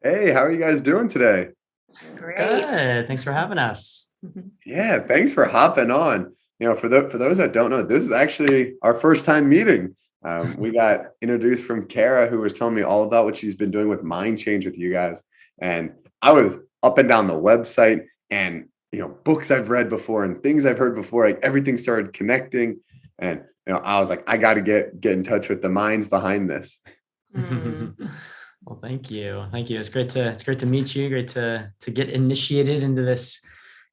Hey, how are you guys doing today? Great. Good. Thanks for having us. Yeah, thanks for hopping on. For those that don't know, this is actually our first time meeting. We got introduced from Kara, who was telling me all about what she's been doing with Mind Change with you guys, and I was up and down the website, and books I've read before and things I've heard before. Like everything started connecting, and I was like, I got to get in touch with the minds behind this. Mm. Well, thank you. Thank you. It's great to meet you. Great to get initiated into this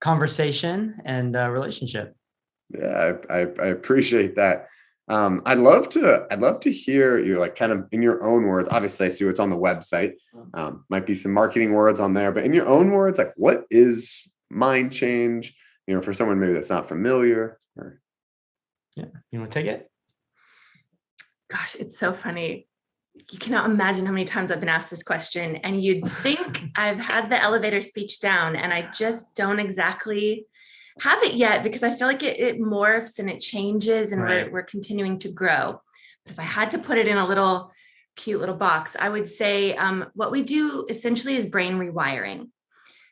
conversation and relationship. Yeah, I appreciate that. I'd love to hear you like kind of in your own words. Obviously, I see what's on the website. Might be some marketing words on there, but in your own words, like what is mind change? For someone maybe that's not familiar. Or Yeah. You want to take it? Gosh, it's so funny. You cannot imagine how many times I've been asked this question, and you'd think I've had the elevator speech down, and I just don't exactly have it yet because I feel like it morphs and it changes, and Right. we're continuing to grow. But if I had to put it in a little cute little box, I would say what we do essentially is brain rewiring.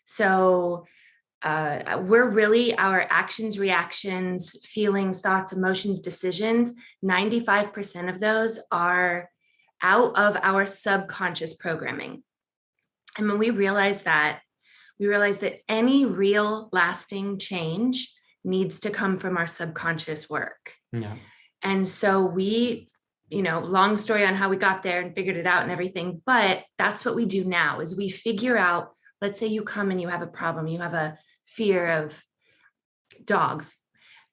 So we're really our actions, reactions, feelings, thoughts, emotions, decisions. 95% of those are out of our subconscious programming. And when we realize that any real lasting change needs to come from our subconscious work. Yeah. And so long story on how we got there and figured it out and everything, but that's what we do now is we figure out, let's say you come and you have a problem, you have a fear of dogs.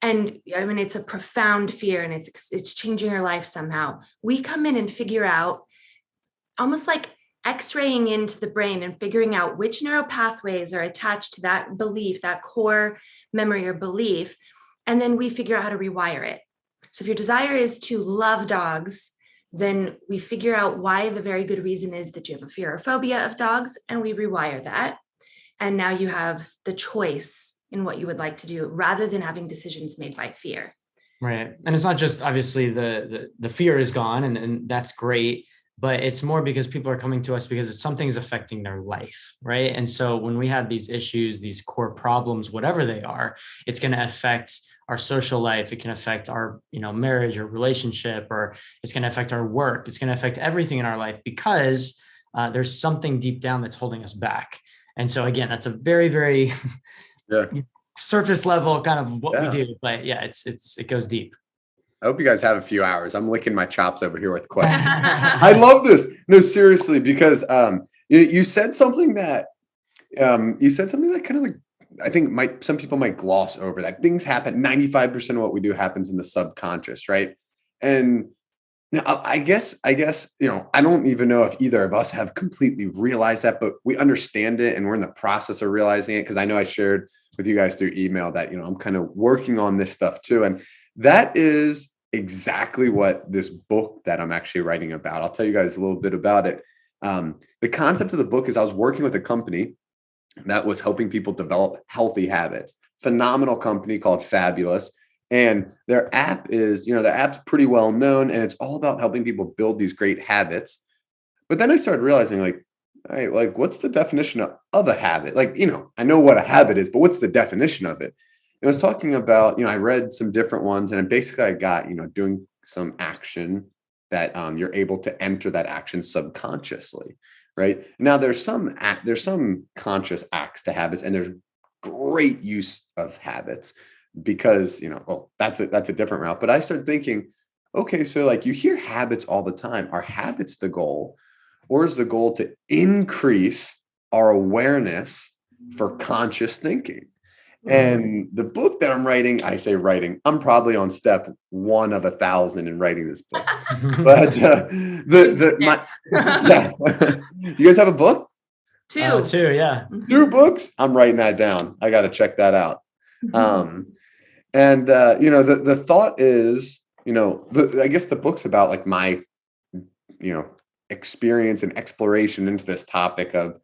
And I mean, it's a profound fear and it's changing your life somehow. We come in and figure out almost like x-raying into the brain and figuring out which neural pathways are attached to that belief, that core memory or belief. And then we figure out how to rewire it. So if your desire is to love dogs, then we figure out why the very good reason is that you have a fear or phobia of dogs, and we rewire that. And now you have the choice in what you would like to do rather than having decisions made by fear. Right. And it's not just obviously the fear is gone and that's great, but it's more because people are coming to us because it's something is affecting their life. Right. And so when we have these issues, these core problems, whatever they are, it's going to affect our social life. It can affect our, marriage or relationship, or it's going to affect our work. It's going to affect everything in our life because there's something deep down that's holding us back. And so again, that's a very, very yeah, surface level kind of what we yeah. do, but yeah, it goes deep. I hope you guys have a few hours. I'm licking my chops over here with questions. I love this. No, seriously, because you said something that kind of like I think some people might gloss over that things happen. 95% of what we do happens in the subconscious, right? And now I guess I don't even know if either of us have completely realized that, but we understand it and we're in the process of realizing it because I know I shared with you guys through email that I'm kind of working on this stuff too, and that is exactly what this book that I'm actually writing about. I'll tell you guys a little bit about it. The concept of the book is I was working with a company that was helping people develop healthy habits. Phenomenal company called Fabulous. And their app is, the app's pretty well known and it's all about helping people build these great habits. But then I started realizing, like, all right, like, what's the definition of a habit? Like, I know what a habit is, but what's the definition of it? It was talking about, I read some different ones and basically I got, doing some action that you're able to enter that action subconsciously, right? Now there's some conscious acts to habits and there's great use of habits because, well, that's a different route. But I started thinking, okay, so like you hear habits all the time. Are habits the goal? Or is the goal to increase our awareness for conscious thinking? And the book that I'm writing, I say writing, I'm probably on step one of 1,000 in writing this book. But the my yeah, you guys have a book? Two. Two, yeah. Two books? I'm writing that down. I got to check that out. Um, and the thought is, I guess the book's about like my you know experience and exploration into this topic of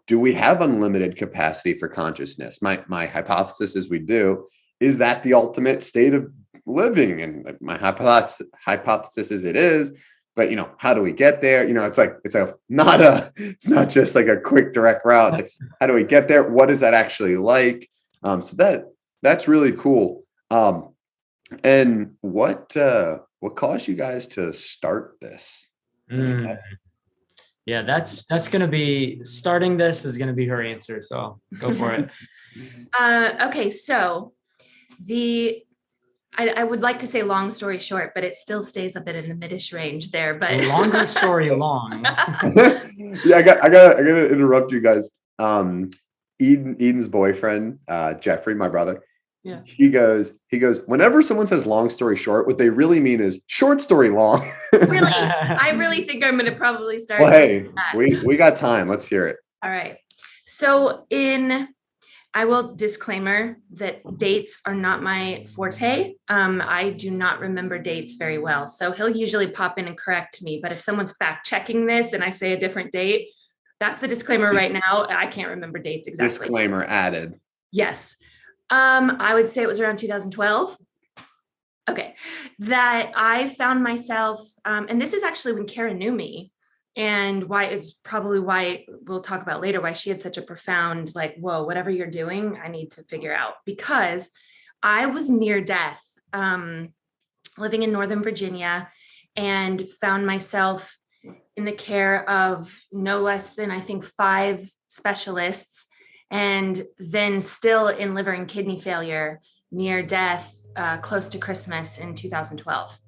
do we have unlimited capacity for consciousness? My hypothesis is we do. Is that the ultimate state of living? And my hypothesis is it is. but how do we get there? It's not just like a quick direct route. It's like, how do we get there? What is that actually like? So that's really cool. And what caused you guys to start this? Yeah, that's gonna be starting. This is gonna be her answer. So go for it. Okay, so I would like to say long story short, but it still stays a bit in the midish range there. But longer story long. Yeah, I gotta interrupt you guys. Eden's boyfriend, Jeffrey, my brother. Yeah. He goes, whenever someone says long story short, what they really mean is short story long. Really, I really think I'm gonna probably start. Well, hey, we got time. Let's hear it. All right. So I will disclaimer that dates are not my forte. I do not remember dates very well. So he'll usually pop in and correct me. But if someone's fact checking this and I say a different date, that's the disclaimer right now. I can't remember dates exactly. Disclaimer added. Yes. I would say it was around 2012. Okay. That I found myself, and this is actually when Kara knew me. And why we'll talk about later, why she had such a profound, like, whoa, whatever you're doing, I need to figure out, because I was near death, living in Northern Virginia, and found myself in the care of no less than, I think, 5 specialists, and then still in liver and kidney failure, near death, close to Christmas in 2012.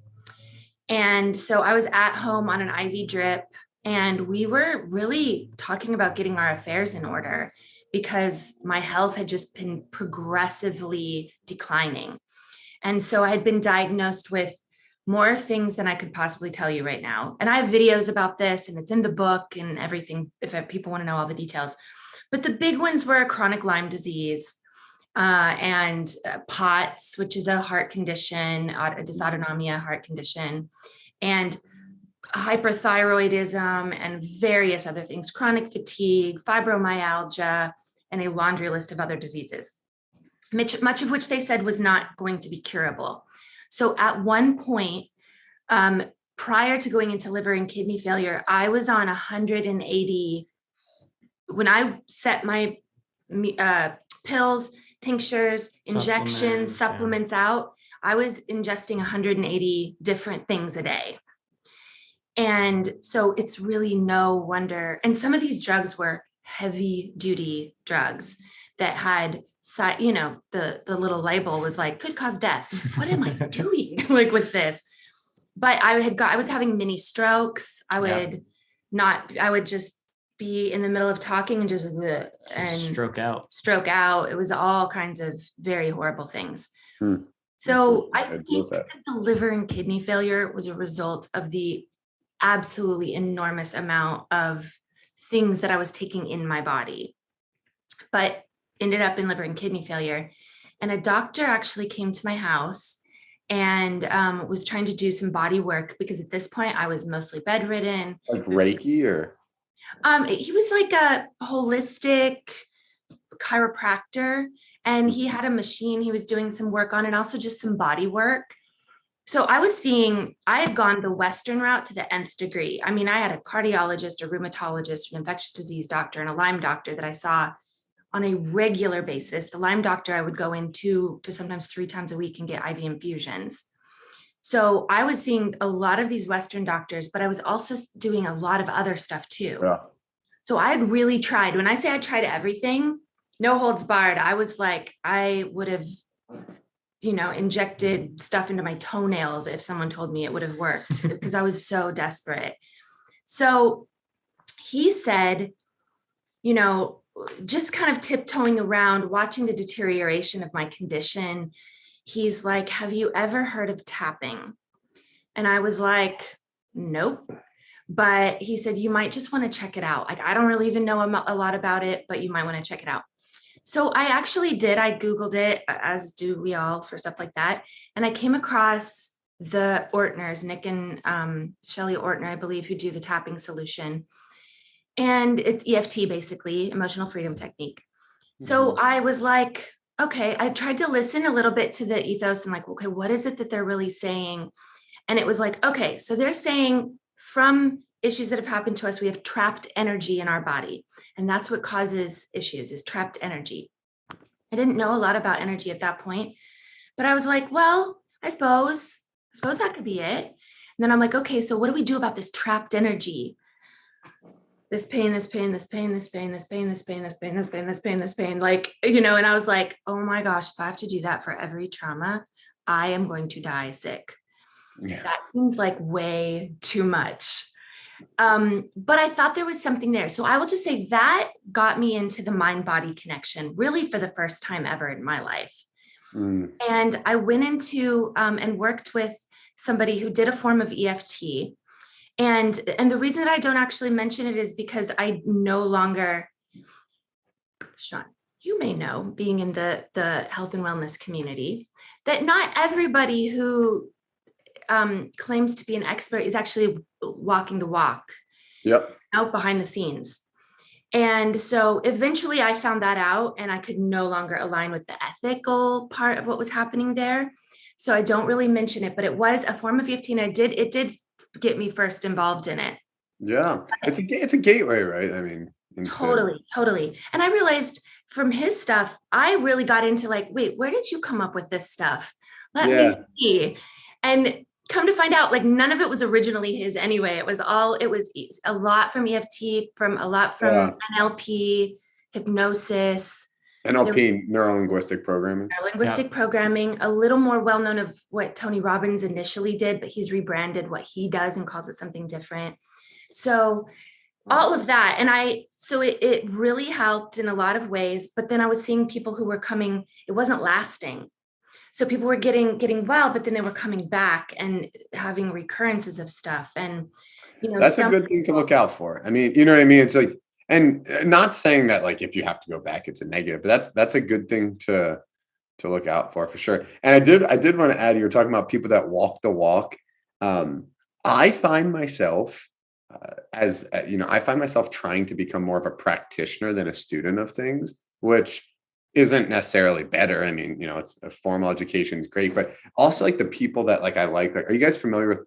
And so I was at home on an IV drip, and we were really talking about getting our affairs in order because my health had just been progressively declining. And so I had been diagnosed with more things than I could possibly tell you right now. And I have videos about this, and it's in the book and everything, if people want to know all the details. But the big ones were chronic Lyme disease, and POTS, which is a heart condition, a dysautonomia heart condition, and hyperthyroidism, and various other things, chronic fatigue, fibromyalgia, and a laundry list of other diseases, much of which they said was not going to be curable. So at one point, prior to going into liver and kidney failure, I was on 180. When I set my pills, tinctures, injections, supplements out, I was ingesting 180 different things a day. And so it's really no wonder. And some of these drugs were heavy duty drugs that had, the little label was like, could cause death. What am I doing like with this? But I was having mini strokes. I would just be in the middle of talking and just stroke out. It was all kinds of very horrible things. So I think that the liver and kidney failure was a result of the absolutely enormous amount of things that I was taking in my body, but ended up in liver and kidney failure. And a doctor actually came to my house and was trying to do some body work, because at this point I was mostly bedridden. Like Reiki, or? He was like a holistic chiropractor, and he had a machine he was doing some work on, and also just some body work. So I had gone the Western route to the nth degree. I mean, I had a cardiologist, a rheumatologist, an infectious disease doctor, and a Lyme doctor that I saw on a regular basis. The Lyme doctor I would go in 2 to sometimes 3 times a week and get IV infusions. So I was seeing a lot of these Western doctors, but I was also doing a lot of other stuff too. Yeah. So I had really tried. When I say I tried everything, no holds barred, I was like, I would have, injected stuff into my toenails if someone told me it would have worked, because I was so desperate. So he said, just kind of tiptoeing around, watching the deterioration of my condition, he's like, have you ever heard of tapping? And I was like, nope. But he said, you might just want to check it out. Like, I don't really even know a lot about it, but you might want to check it out. So I actually did. I Googled it, as do we all, for stuff like that. And I came across the Ortners, Nick and Shelly Ortner, I believe, who do the tapping solution. And it's EFT, basically, emotional freedom technique. So I was like, okay, I tried to listen a little bit to the ethos and like, okay, what is it that they're really saying? And it was like, okay, so they're saying from issues that have happened to us, we have trapped energy in our body. And that's what causes issues, is trapped energy. I didn't know a lot about energy at that point, but I was like, well, I suppose that could be it. And then I'm like, okay, so what do we do about this trapped energy? This pain, this pain, this pain, this pain, this pain, this pain, this pain, this pain, this pain, this pain, like, and I was like, oh my gosh, if I have to do that for every trauma, I am going to die sick. Yeah. That seems like way too much. But I thought there was something there. So I will just say that got me into the mind-body connection really for the first time ever in my life. And I went into and worked with somebody who did a form of EFT. And the reason that I don't actually mention it is because I no longer, Sean, you may know, being in the health and wellness community, that not everybody who claims to be an expert is actually walking the walk. Yep. Out behind the scenes. And so eventually I found that out, and I could no longer align with the ethical part of what was happening there. So I don't really mention it, but it was a form of EFT, and it did get me first involved in it. Yeah. It's a gateway, right? I mean, Totally. And I realized from his stuff, I really got into like, wait, where did you come up with this stuff? Let me see. And come to find out, like, none of it was originally his anyway. It was a lot from EFT, from NLP, hypnosis. NLP, neuro-linguistic programming. Neuro-linguistic programming, a little more well-known of what Tony Robbins initially did, but he's rebranded what he does and calls it something different. So all of that. And so it really helped in a lot of ways, but then I was seeing people who were coming, it wasn't lasting. So people were getting well, but then they were coming back and having recurrences of stuff. And, that's a good thing to look out for. I mean, you know what I mean? It's like, and not saying that like, if you have to go back, it's a negative, but that's a good thing to look out for sure. And I did want to add, you were talking about people that walk the walk. I find myself I find myself trying to become more of a practitioner than a student of things, which isn't necessarily better. I mean, it's a formal education is great, but also like the people that like, are you guys familiar with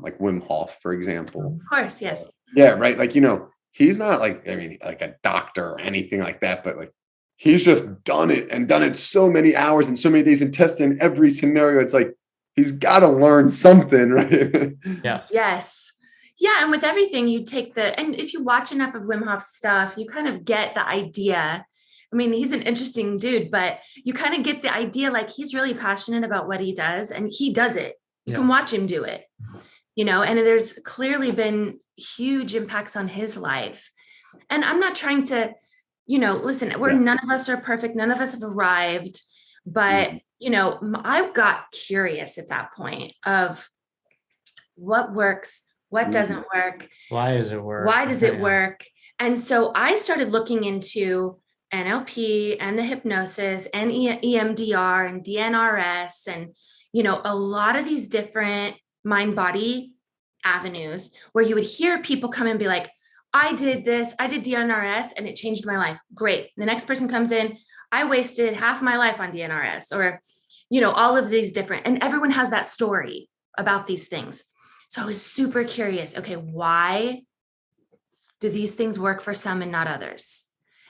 like Wim Hof, for example? Of course. Yes. Yeah. Right. Like, he's not like, I mean, like a doctor or anything like that, but like, he's just done it so many hours and so many days and tested in every scenario. It's like, he's got to learn something, right? Yeah. Yes. Yeah. And with everything and if you watch enough of Wim Hof's stuff, you kind of get the idea. I mean, he's an interesting dude, but you kind of get the idea, like, he's really passionate about what he does and he does it. You can watch him do it, and there's clearly been huge impacts on his life. And I'm not trying to, listen, none of us are perfect. None of us have arrived, but, I got curious at that point of what works, what doesn't work. Why does it work? Why does it work? And so I started looking into NLP and the hypnosis and EMDR and DNRS and, a lot of these different mind-body avenues where you would hear people come and be like, I did this, I did DNRS and it changed my life. Great. The next person comes in, I wasted half my life on DNRS, or, all of these different, and everyone has that story about these things. So I was super curious. Okay, why do these things work for some and not others?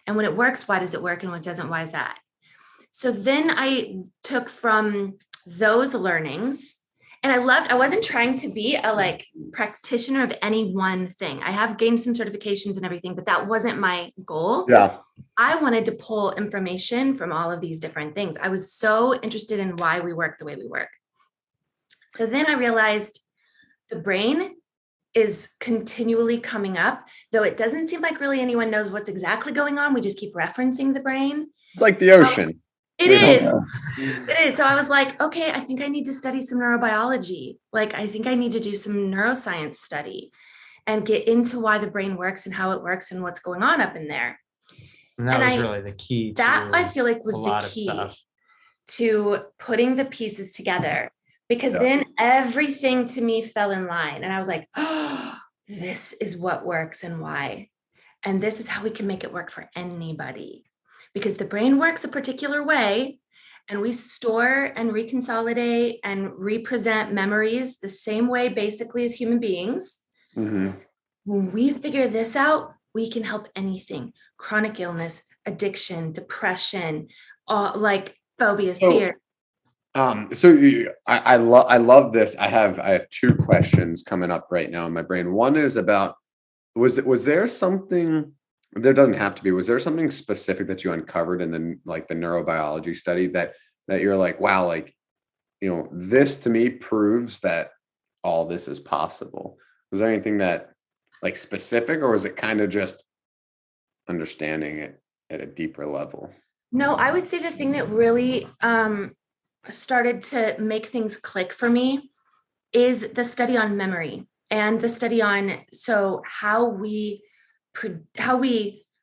And when it works, why does it work? And when it doesn't, why is that? So then I took from those learnings, and I wasn't trying to be a practitioner of any one thing. I have gained some certifications and everything, but that wasn't my goal. Yeah. I wanted to pull information from all of these different things. I was so interested in why we work the way we work. So then I realized the brain is continually coming up, though it doesn't seem like really anyone knows what's exactly going on. We just keep referencing the brain. It's like the ocean. It is. So I was like, okay, I think I need to study some neurobiology. Like, I think I need to do some neuroscience study and get into why the brain works and how it works and what's going on up in there. And that was really the key. That I feel like was the key to putting the pieces together, because then everything to me fell in line. And I was like, oh, this is what works and why. And this is how we can make it work for anybody. Because the brain works a particular way, and we store and reconsolidate and represent memories the same way basically as human beings. Mhm. When we figure this out, we can help anything: chronic illness, addiction, depression, like phobias, So, fear. I love this. I have two questions coming up right now in my brain. One is about, was there something, there doesn't have to be, was there something specific that you uncovered in the neurobiology study that you're like, wow, like, this to me proves that all this is possible? Was there anything that, like, specific, or was it kind of just understanding it at a deeper level? No, I would say the thing that really started to make things click for me is the study on memory, and the study on how we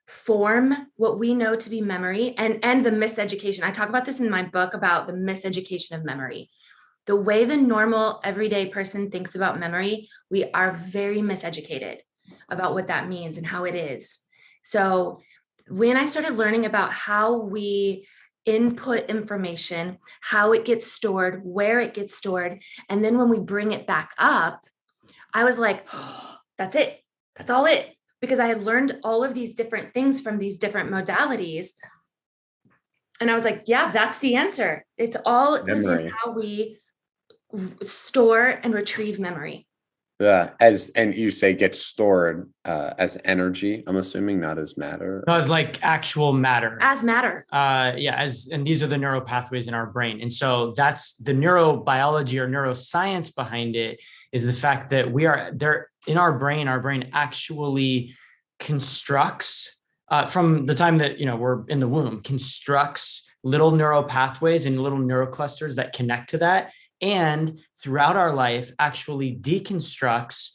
form what we know to be memory, and the miseducation. I talk about this in my book about the miseducation of memory. The way the normal everyday person thinks about memory, we are very miseducated about what that means and how it is. So when I started learning about how we input information, how it gets stored, where it gets stored, and then when we bring it back up, I was like, oh, that's it. That's all it. Because I had learned all of these different things from these different modalities. And I was like, yeah, that's the answer. It's all within Memory. how we store and retrieve memory. Yeah, and you say gets stored as energy, I'm assuming, not as matter. No, it's like actual matter. As matter. And these are the neural pathways in our brain. And so that's the neurobiology or neuroscience behind it, is the fact that they're in our brain actually constructs from the time that, we're in the womb, constructs little neural pathways and little neuroclusters that connect to that. And throughout our life actually deconstructs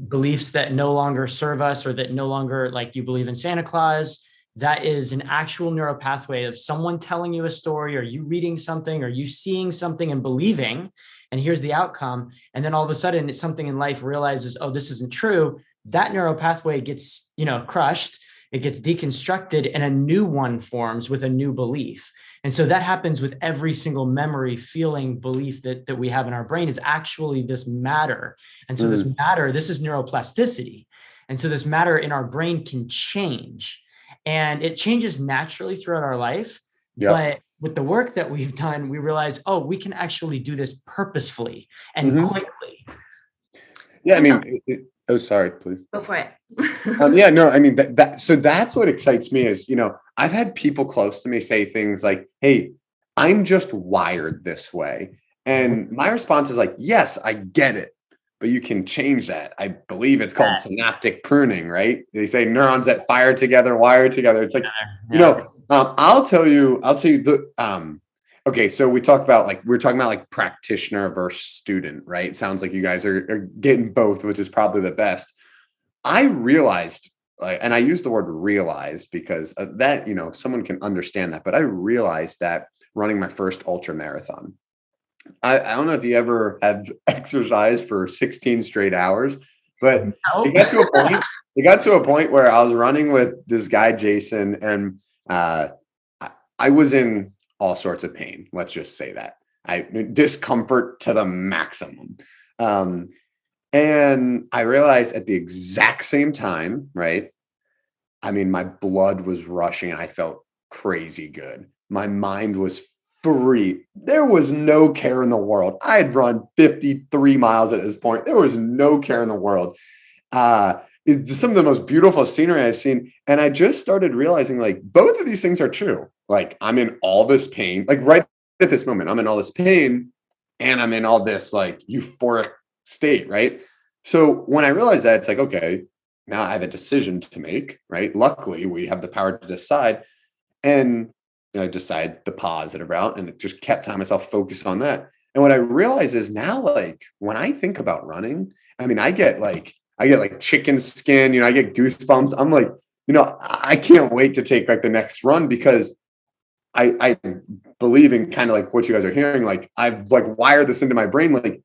beliefs that no longer serve us, or that no longer, like, you believe in Santa Claus. That is an actual neural pathway of someone telling you a story, or you reading something, or you seeing something and believing, and here's the outcome. And then all of a sudden it's something in life realizes, oh, this isn't true. That neural pathway gets, crushed. It gets deconstructed, and a new one forms with a new belief. And so that happens with every single memory, feeling, belief that we have in our brain is actually this matter. And so this matter, this is neuroplasticity. And so this matter in our brain can change, and it changes naturally throughout our life. Yep. But with the work that we've done, we realize, oh, we can actually do this purposefully and quickly. Yeah, I mean, oh, sorry, please. Go for it. Yeah, no, I mean, so that's what excites me is, I've had people close to me say things like, hey, I'm just wired this way. And my response is like, yes, I get it, but you can change that. I believe it's called synaptic pruning, right? They say neurons that fire together, wire together. It's like, I'll tell you okay, so we're talking about like practitioner versus student, right? It sounds like you guys are getting both, which is probably the best. I realized, and I use the word realized because that, someone can understand that, but I realized that running my first ultra marathon. I don't know if you ever have exercised for 16 straight hours, but it got to a point where I was running with this guy, Jason, and I was in all sorts of pain. Let's just say that. Discomfort to the maximum. And I realized at the exact same time, right? I mean, my blood was rushing and I felt crazy good. My mind was free. There was no care in the world. I had run 53 miles at this point. There was no care in the world. It's some of the most beautiful scenery I've seen. And I just started realizing, like, both of these things are true. Like, I'm in all this pain, like right at this moment, I'm in all this pain and I'm in all this like euphoric state, right? So when I realized that, it's like, okay, now I have a decision to make, right? Luckily, we have the power to decide. And I decide the positive route, and it just kept telling myself focus on that. And what I realize is now, like, when I think about running, I mean, I get like chicken skin, I get goosebumps. I'm like, I can't wait to take like the next run, because I believe in kind of like what you guys are hearing. Like, I've like wired this into my brain. Like,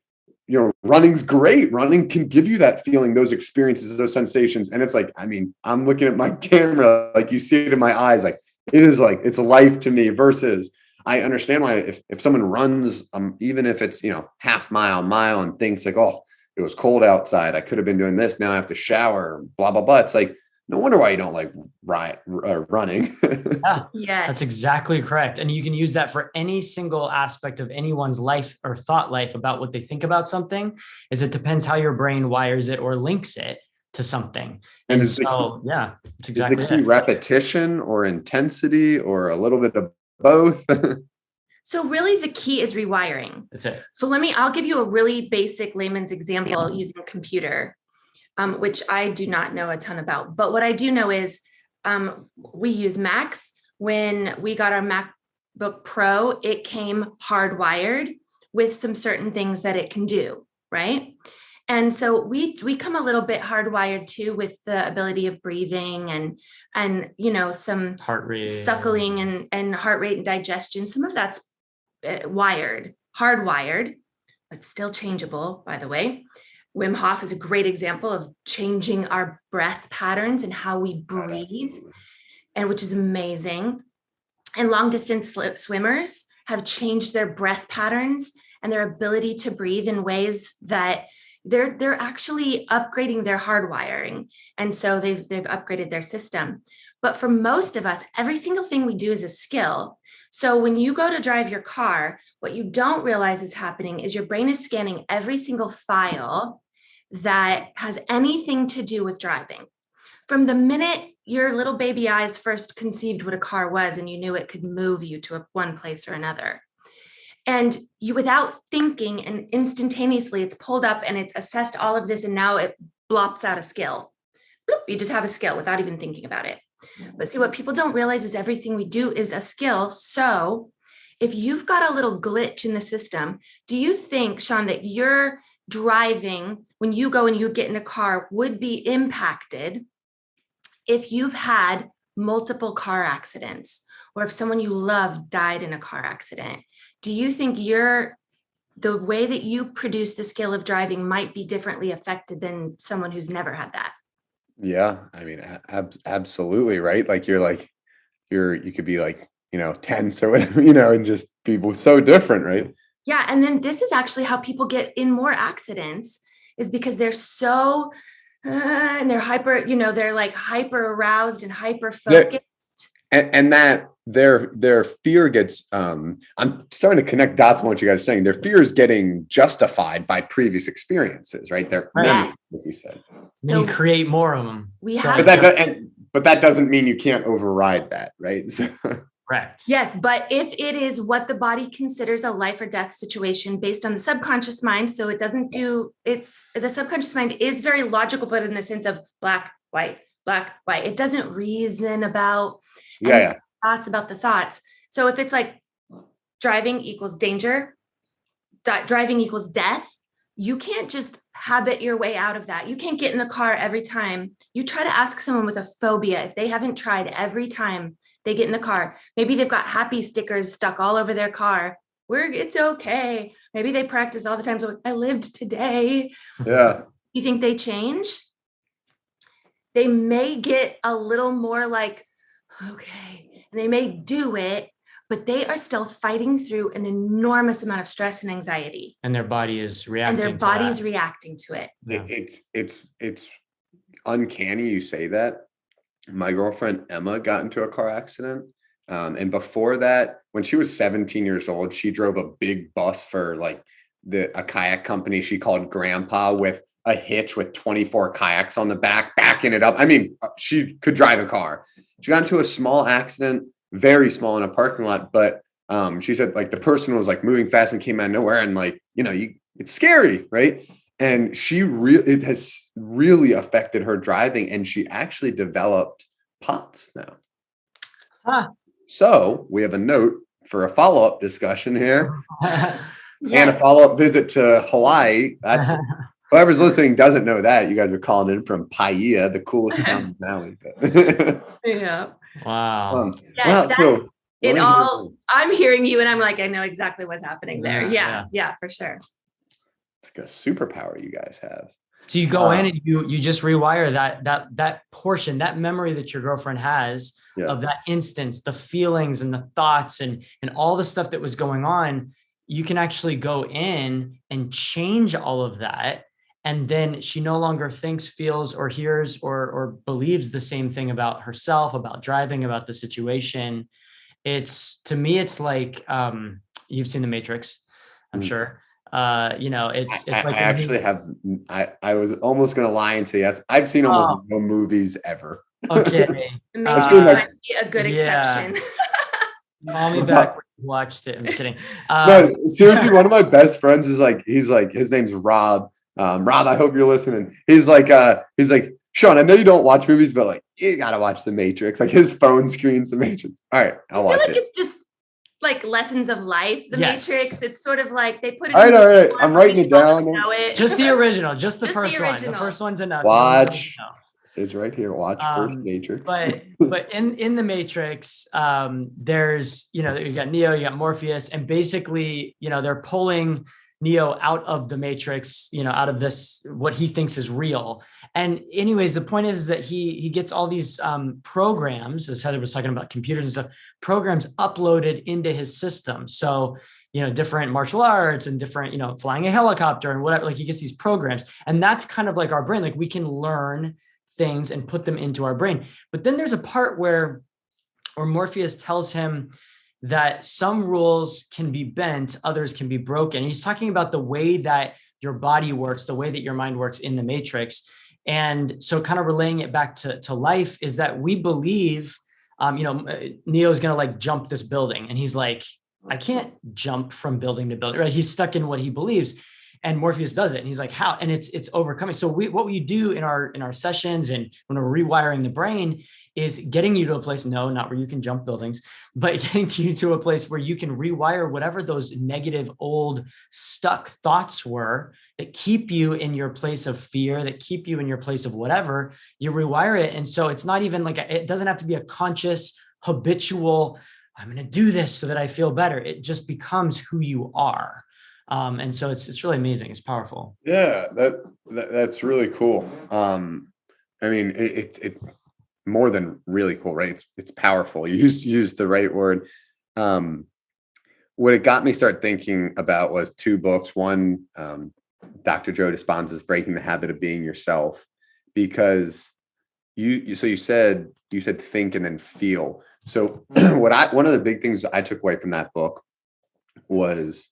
running's great. Running can give you that feeling, those experiences, those sensations. And it's like, I mean, I'm looking at my camera, like you see it in my eyes, like it is like, it's life to me, versus I understand why if someone runs, even if it's, half mile, mile, and thinks like, oh, it was cold outside. I could have been doing this. Now I have to shower, blah, blah, blah. It's like, no wonder why you don't like running. Yeah, Yes. that's exactly correct. And you can use that for any single aspect of anyone's life or thought life about what they think about something, is it depends how your brain wires it or links it to something. And And so, yeah, it's exactly is the key it. repetition or intensity or a little bit of both? So really the key is rewiring. That's it. So I'll give you a really basic layman's example using a computer, which I do not know a ton about. But what I do know is we use Macs. When we got our MacBook Pro, it came hardwired with some certain things that it can do, right? And so we come a little bit hardwired too, with the ability of breathing and some Heart rate, suckling and heart rate and digestion. Some of that's hardwired, but still changeable, by the way. Wim Hof is a great example of changing our breath patterns and how we breathe, and which is amazing. And long distance swimmers have changed their breath patterns and their ability to breathe in ways that they're actually upgrading their hardwiring. And so they've upgraded their system. But for most of us, every single thing we do is a skill. So when you go to drive your car, what you don't realize is happening is your brain is scanning every single file that has anything to do with driving. From the minute your little baby eyes first conceived what a car was and you knew it could move you to one place or another. And you, without thinking, and instantaneously, it's pulled up and it's assessed all of this, and now it blops out a skill. Bloop, you just have a skill without even thinking about it. But see, what people don't realize is everything we do is a skill. So if you've got a little glitch in the system, do you think, Sean, that your driving, when you go and you get in a car, would be impacted if you've had multiple car accidents, or if someone you love died in a car accident? Do you think the way that you produce the skill of driving might be differently affected than someone who's never had that? Yeah, I mean, absolutely, right? Like you could be like, tense or whatever, and just people so different, right? Yeah, and then this is actually how people get in more accidents, is because they're so and they're hyper, they're like hyper aroused and hyper focused. And that their fear gets, I'm starting to connect dots on what you guys are saying. Their fear is getting justified by previous experiences, right? Their memory, like you said. Then you create more of them. But that doesn't mean you can't override that, right? Correct. Yes, but if it is what the body considers a life or death situation based on the subconscious mind, so it doesn't the subconscious mind is very logical, but in the sense of black, white. It doesn't reason about thoughts about the thoughts. So if it's like driving equals danger, driving equals death, you can't just habit your way out of that. You can't get in the car every time. You try to ask someone with a phobia, if they haven't tried every time they get in the car, maybe they've got happy stickers stuck all over their car. It's okay. Maybe they practice all the time. So I lived today. Yeah. You think they change? They may get a little more like, okay, and they may do it, but they are still fighting through an enormous amount of stress and anxiety. And their body is reacting reacting to it. Yeah. It's uncanny you say that. My girlfriend Emma got into a car accident. And before that, when she was 17 years old, she drove a big bus for like a kayak company she called Grandpa, with a hitch with 24 kayaks on the back, backing it up. I mean, she could drive a car. She got into a small accident, very small, in a parking lot. But she said like the person was like moving fast and came out of nowhere, and like, it's scary, right? And it has really affected her driving, and she actually developed POTS now. Huh. So we have a note for a follow-up discussion here. Yes. And a follow-up visit to Hawaii. That's whoever's listening doesn't know that. You guys are calling in from Paia, the coolest town in Maui. Yeah. Wow. I'm hearing you and I'm like, I know exactly what's happening there. Yeah, for sure. It's like a superpower you guys have. So you go in and you just rewire that portion, that memory that your girlfriend has of that instance, the feelings and the thoughts and all the stuff that was going on. You can actually go in and change all of that And then she no longer thinks, feels, or hears, or believes the same thing about herself, about driving, about the situation. To me, it's like, you've seen The Matrix, I'm sure. It's I like actually have. I was almost going to lie and say yes. I've seen almost no movies ever. Okay. The I've Matrix seen like, might be a good yeah. exception. Call me back when you watched it. I'm just kidding. no, seriously, one of my best friends is like, his name's Rob. Rob, I hope you're listening. He's like, Sean, I know you don't watch movies, but like, you gotta watch The Matrix. Like his phone screens The Matrix. All right, I'll watch it. It's just like lessons of life. The Matrix. It's sort of like they put it. All right. I'm writing it down. Just the original, just the first one. The first one's enough. Watch. It's right here. Watch first Matrix. But in the Matrix, there's, you got Neo, you got Morpheus, and basically, they're pulling Neo out of the Matrix, out of this, what he thinks is real. And anyways, the point is that he gets all these programs, as Heather was talking about, computers and stuff, programs uploaded into his system. So, different martial arts and different, flying a helicopter and whatever, like he gets these programs. And that's kind of like our brain, like we can learn things and put them into our brain. But then there's a part where Morpheus tells him that some rules can be bent, others can be broken. He's talking about the way that your body works, the way that your mind works in the Matrix. And so kind of relaying it back to life is that we believe, Neo's going to like jump this building. And he's like, I can't jump from building to building, right? He's stuck in what he believes. And Morpheus does it. And he's like, how? And it's overcoming. So what we do in our sessions and when we're rewiring the brain is getting you to a place, no, not where you can jump buildings, but getting you to a place where you can rewire whatever those negative, old, stuck thoughts were that keep you in your place of fear, that keep you in your place of whatever, you rewire it. And so it's not even like, it doesn't have to be a conscious, habitual, I'm going to do this so that I feel better. It just becomes who you are. And so it's really amazing. It's powerful. Yeah, that's really cool. I mean, it more than really cool, right? It's powerful. You used the right word. What it got me start thinking about was two books. One, Dr. Joe Dispenza's Breaking the Habit of Being Yourself, because you said think and then feel. So one of the big things I took away from that book was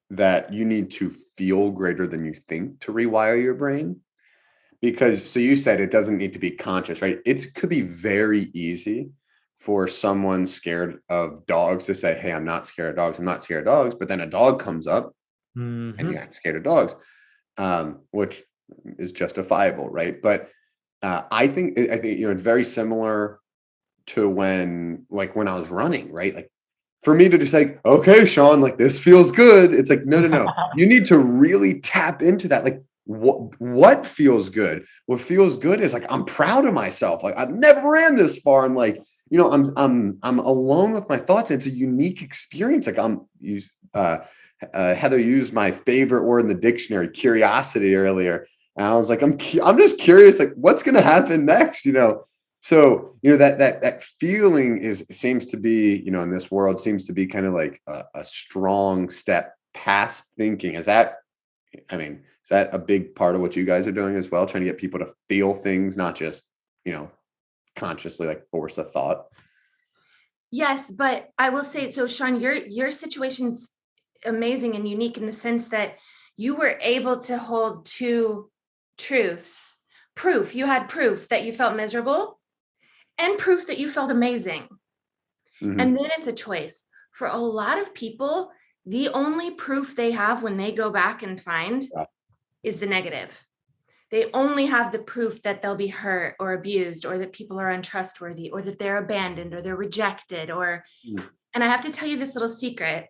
that you need to feel greater than you think to rewire your brain. Because, so you said it doesn't need to be conscious, right? It could be very easy for someone scared of dogs to say, hey, I'm not scared of dogs. I'm not scared of dogs. But then a dog comes up and you act scared of dogs, which is justifiable, right? But I think it's very similar to when I was running, right? Like, for me to just like, okay, Sean, like this feels good. It's like, no. You need to really tap into that. Like, what feels good? What feels good is like, I'm proud of myself. Like, I've never ran this far. And like, I'm alone with my thoughts. It's a unique experience. Like Heather used my favorite word in the dictionary, curiosity, earlier. And I was like, I'm just curious, like what's going to happen next, So, that feeling seems to be, in this world seems to be kind of like a strong step past thinking. Is that a big part of what you guys are doing as well? Trying to get people to feel things, not just, consciously like force a thought. Yes, but I will say, so Sean, your situation's amazing and unique in the sense that you were able to hold two truths. You had proof that you felt miserable and proof that you felt amazing. Mm-hmm. And then it's a choice. For a lot of people, the only proof they have when they go back and find is the negative. They only have the proof that they'll be hurt or abused, or that people are untrustworthy, or that they're abandoned, or they're rejected, and I have to tell you this little secret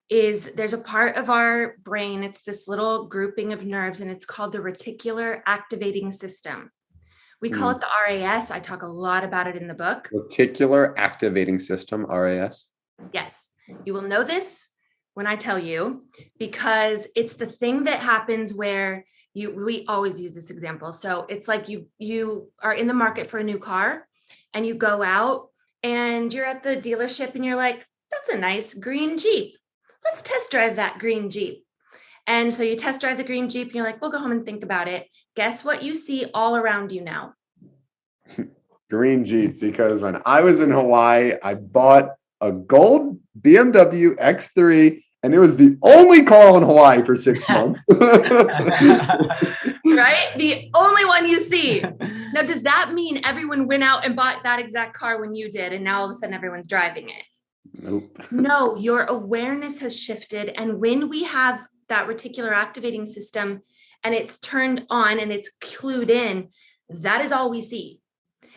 is there's a part of our brain, it's this little grouping of nerves, and it's called the reticular activating system. We call it the RAS. I talk a lot about it in the book. Reticular activating system, RAS. Yes. You will know this when I tell you, because it's the thing that happens where we always use this example. So it's like you are in the market for a new car and you go out and you're at the dealership and you're like, that's a nice green Jeep. Let's test drive that green Jeep. And so you test drive the green Jeep and you're like, we'll go home and think about it. Guess what you see all around you now? Green Jeeps, because when I was in Hawaii, I bought a gold BMW X3, and it was the only car in Hawaii for 6 months. Right? The only one you see. Now, does that mean everyone went out and bought that exact car when you did, and now all of a sudden everyone's driving it? Nope. No, your awareness has shifted. And when we have that reticular activating system and it's turned on and it's clued in, that is all we see.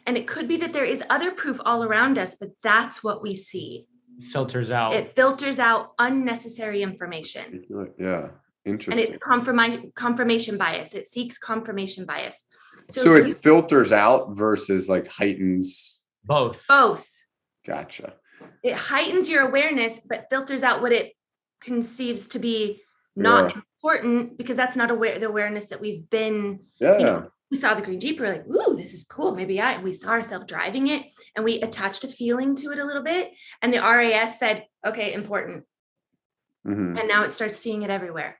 And it could be that there is other proof all around us, but that's what we see. Filters out. It filters out unnecessary information. Yeah. And Interesting. it's confirmation bias. It seeks confirmation bias. So it filters out versus like heightens. Both. Gotcha. It heightens your awareness, but filters out what it conceives to be not important, because that's not the awareness that we've been. We saw the green Jeep, we're like, ooh, this is cool. Maybe we saw ourselves driving it and we attached a feeling to it a little bit. And the RAS said, okay, important. Mm-hmm. And now it starts seeing it everywhere.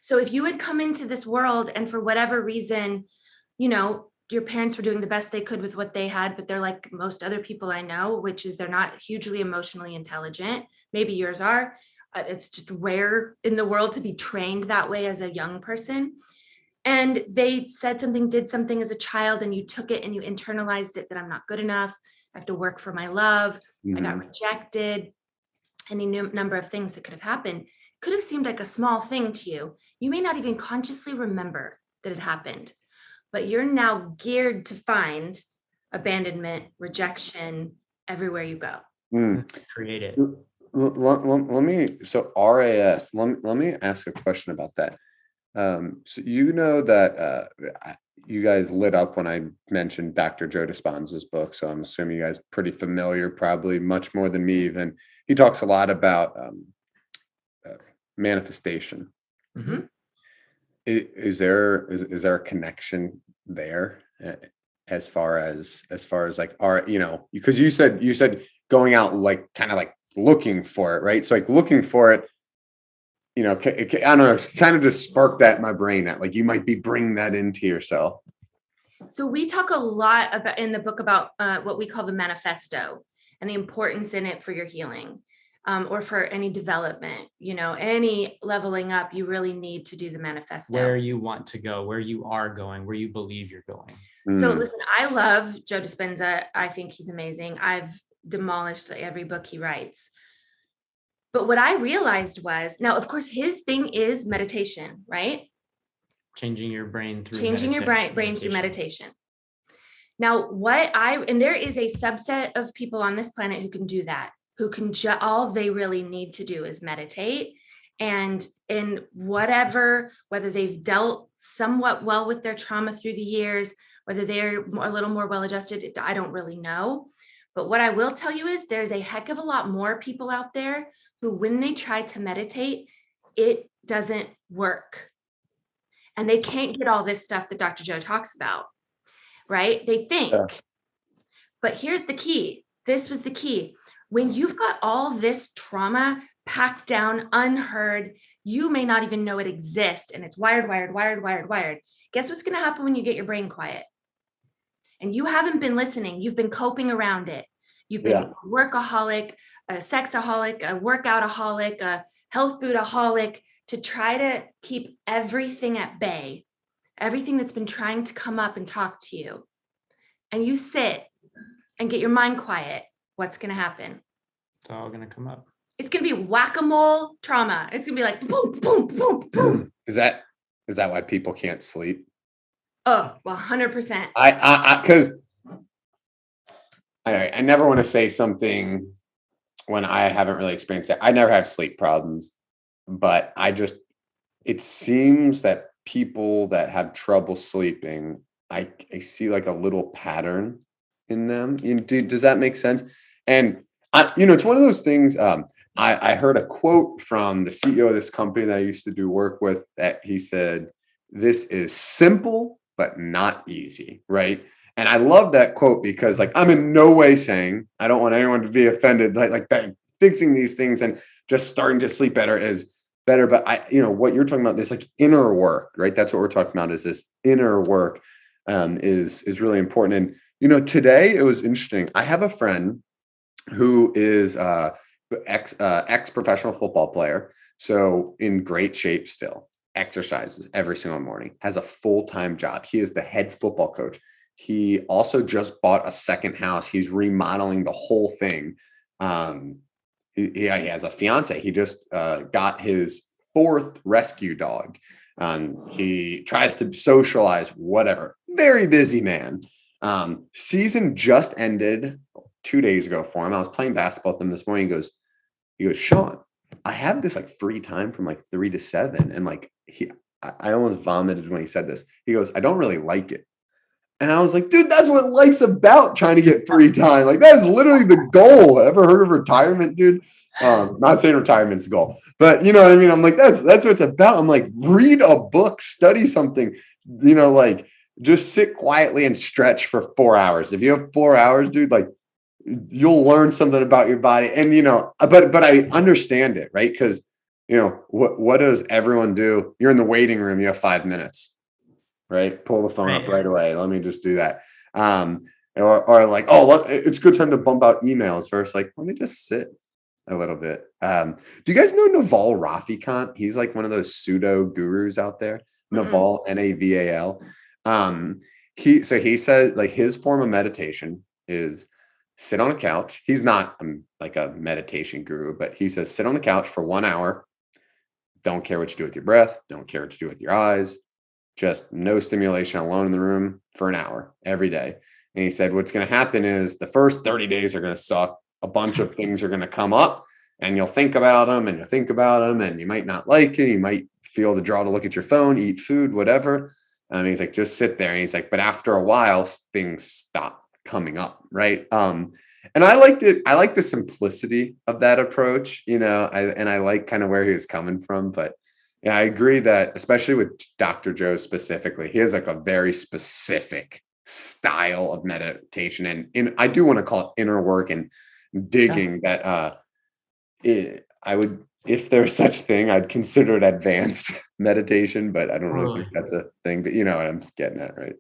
So if you had come into this world and for whatever reason, your parents were doing the best they could with what they had, but they're like most other people I know, which is they're not hugely emotionally intelligent. Maybe yours are. It's just rare in the world to be trained that way as a young person. And they said something, did something as a child, and you took it and you internalized it that I'm not good enough. I have to work for my love. Mm-hmm. I got rejected. Any number of things that could have happened. Could have seemed like a small thing to you. You may not even consciously remember that it happened, but you're now geared to find abandonment, rejection everywhere you go. Create it. Let me, so RAS, let me ask a question about that. So that you guys lit up when I mentioned Dr. Joe Dispenza's book. So I'm assuming you guys are pretty familiar, probably much more than me even. He talks a lot about manifestation. Mm-hmm. Is there a connection there as far as like because you said going out like kind of like looking for it, right? So like looking for it, I don't know, kind of just sparked that in my brain that like you might be bringing that into yourself. So we talk a lot about in the book about what we call the manifesto and the importance in it for your healing, or for any development, any leveling up. You really need to do the manifesto. Where you want to go, where you are going, where you believe you're going. So listen, I love Joe Dispenza. I think he's amazing. I've demolished every book he writes. But what I realized was, now, of course, his thing is meditation, right? Changing your brain through through meditation. Now, and there is a subset of people on this planet who can do that, who can all they really need to do is meditate. And in whether they've dealt somewhat well with their trauma through the years, whether they're a little more well-adjusted, I don't really know. But what I will tell you is there's a heck of a lot more people out there who, when they try to meditate, it doesn't work. And they can't get all this stuff that Dr. Joe talks about, right? They think. Yeah. But here's the key. This was the key. When you've got all this trauma packed down, unheard, you may not even know it exists, and it's wired. Guess what's going to happen when you get your brain quiet? And you haven't been listening. You've been coping around it. You've been a workaholic, a sexaholic, a workoutaholic, a health foodaholic, to try to keep everything at bay, everything that's been trying to come up and talk to you. And you sit and get your mind quiet. What's going to happen? It's all going to come up. It's going to be whack-a-mole trauma. It's going to be like boom, boom, boom, boom. Is that why people can't sleep? Oh, well, 100%. Because I never want to say something when I haven't really experienced it. I never have sleep problems, but it seems that people that have trouble sleeping, I see like a little pattern in them. Does that make sense? And it's one of those things. I heard a quote from the CEO of this company that I used to do work with, that he said, "This is simple, but not easy," right? And I love that quote because, like, I'm in no way saying, I don't want anyone to be offended, like that fixing these things and just starting to sleep better is better. But what you're talking about, this like inner work, right? That's what we're talking about, is this inner work is really important. And, today it was interesting. I have a friend who is ex professional football player. So in great shape still, exercises every single morning, has a full-time job. He is the head football coach. He also just bought a second house. He's remodeling the whole thing. He has a fiance. He just got his fourth rescue dog. He tries to socialize, whatever. Very busy man. Season just ended 2 days ago for him. I was playing basketball with him this morning. He goes, Sean, I have this like free time from like 3 to 7. And like I almost vomited when he said this. He goes, I don't really like it. And I was like, dude, that's what life's about, trying to get free time. Like, that is literally the goal. Ever heard of retirement, dude? Not saying retirement's the goal, but you know what I mean? I'm like, that's what it's about. I'm like, read a book, study something, like just sit quietly and stretch for 4 hours. If you have 4 hours, dude, like you'll learn something about your body. And, but I understand it, right? Because, what does everyone do? You're in the waiting room, you have 5 minutes. Right? Pull the phone up right away. Let me just do that. Or like, oh, look, it's a good time to bump out emails first. Like, let me just sit a little bit. Do you guys know Naval Ravikant? He's like one of those pseudo gurus out there. Naval, Naval. He says like his form of meditation is sit on a couch. He's not like a meditation guru, but he says sit on the couch for 1 hour. Don't care what you do with your breath. Don't care what you do with your eyes. Just no stimulation, alone in the room for an hour every day. And he said, what's going to happen is the first 30 days are going to suck. A bunch of things are going to come up and you'll think about them and you might not like it. You might feel the draw to look at your phone, eat food, whatever. He's like, just sit there. And he's like, but after a while, things stop coming up. Right. And I liked it. I like the simplicity of that approach, and I like kind of where he was coming from, but yeah, I agree that especially with Dr. Joe specifically, he has like a very specific style of meditation. And I do want to call it inner work and digging that I would, if there's such thing, I'd consider it advanced meditation, but I don't really think that's a thing, but you know what I'm getting at, right?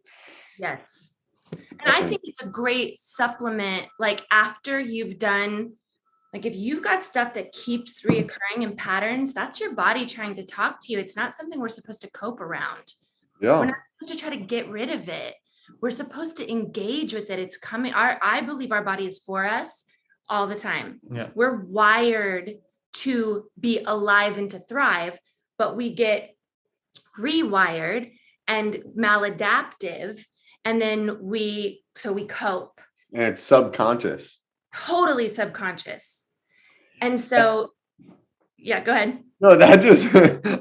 Yes. And I think it's a great supplement, like after you've done, like if you've got stuff that keeps reoccurring in patterns, that's your body trying to talk to you. It's not something we're supposed to cope around. Yeah. We're not supposed to try to get rid of it. We're supposed to engage with it. It's coming. I believe our body is for us all the time. Yeah. We're wired to be alive and to thrive, but we get rewired and maladaptive. And then we cope. And it's subconscious. Totally subconscious. And so, yeah, go ahead. No, that just,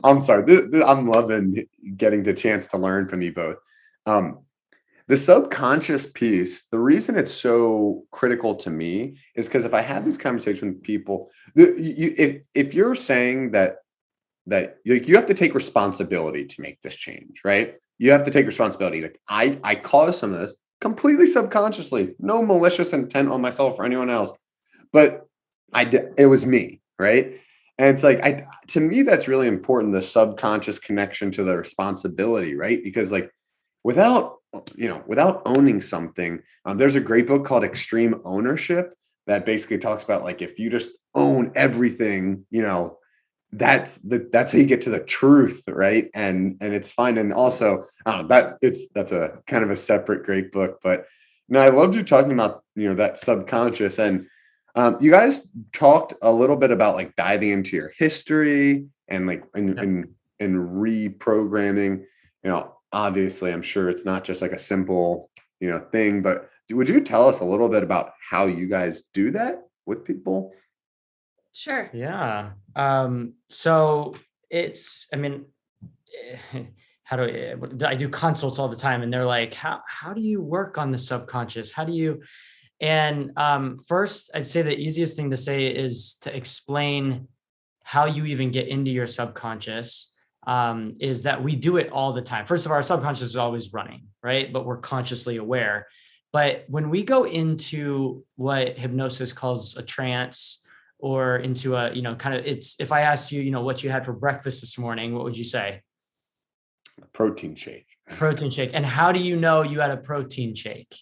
I'm sorry. I'm loving getting the chance to learn from you both. The subconscious piece, the reason it's so critical to me is because if I have this conversation with people, if you're saying that you have to take responsibility to make this change, right? You have to take responsibility. Like I caused some of this completely subconsciously, no malicious intent on myself or anyone else, but it was me, right? And it's like, to me, that's really important, the subconscious connection to the responsibility, right? Because like without owning something, there's a great book called Extreme Ownership that basically talks about like, if you just own everything, that's how you get to the truth, right? And it's fine. And also, that's a kind of a separate great book, but I loved you talking about, that subconscious. And you guys talked a little bit about like diving into your history and like and reprogramming. Obviously, I'm sure it's not just like a simple thing, but would you tell us a little bit about how you guys do that with people? Sure. Yeah. So I do consults all the time and they're like, how do you work on the subconscious? How do you, and first I'd say the easiest thing to say is to explain how you even get into your subconscious, is that we do it all the time. First of all, our subconscious is always running, right? But we're consciously aware. But when we go into what hypnosis calls a trance, or into a, kind of, it's, if I asked you, what you had for breakfast this morning, what would you say? A protein shake. Protein shake. And how do you know you had a protein shake?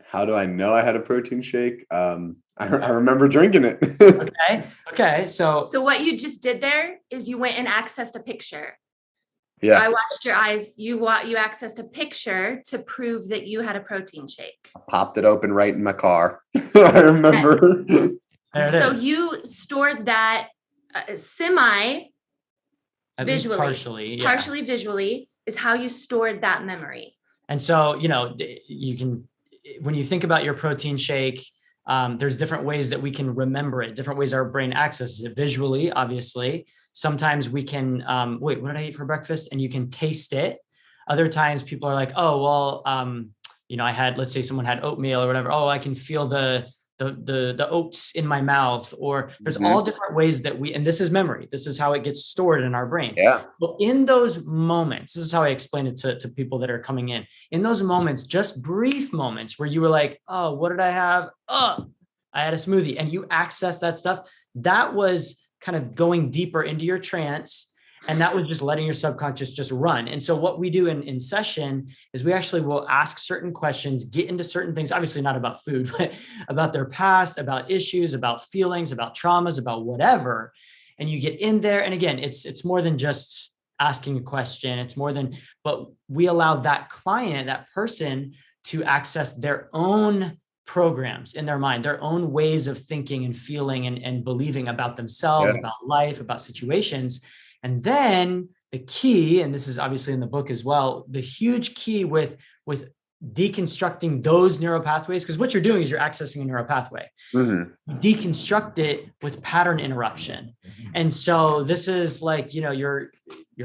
How do I know I had a protein shake? I remember drinking it. Okay. So what you just did there is you went and accessed a picture. Yeah. So I watched your eyes. You accessed a picture to prove that you had a protein shake. I popped it open right in my car. I remember. there it So is. you stored that semi At least visually, partially visually is how you stored that memory. And so, you can, when you think about your protein shake, there's different ways that we can remember it, different ways our brain accesses it visually, obviously. Sometimes we can, wait, what did I eat for breakfast? And you can taste it. Other times people are like, oh, well, I had, let's say someone had oatmeal or whatever. Oh, I can feel the oats in my mouth, or there's all different ways that and this is memory. This is how it gets stored in our brain. Yeah. But in those moments, this is how I explain it to people that are coming in those moments, just brief moments where you were like, oh, what did I have? Oh, I had a smoothie, and you access that stuff. That was kind of going deeper into your trance. And that was just letting your subconscious just run. And so what we do in session is we actually will ask certain questions, get into certain things, obviously not about food, but about their past, about issues, about feelings, about traumas, about whatever. And you get in there. And again, it's more than just asking a question. It's more than, but we allow that client, that person, to access their own programs in their mind, their own ways of thinking and feeling and believing about themselves, about life, about situations. And then the key, and this is obviously in the book as well, the huge key with deconstructing those neural pathways, because what you're doing is you're accessing a neural pathway. You deconstruct it with pattern interruption. And so this is like, you're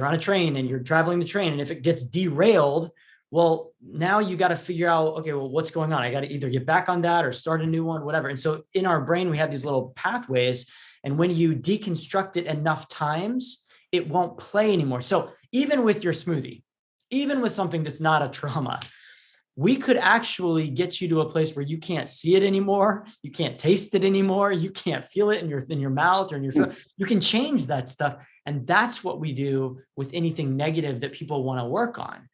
on a train and you're traveling the train, and if it gets derailed, well, now you got to figure out, okay, well, what's going on? I got to either get back on that or start a new one, whatever. And so in our brain, we have these little pathways. And when you deconstruct it enough times, it won't play anymore. So even with your smoothie, even with something that's not a trauma, we could actually get you to a place where you can't see it anymore. You can't taste it anymore. You can't feel it in your mouth or in your throat. You can change that stuff. And that's what we do with anything negative that people want to work on,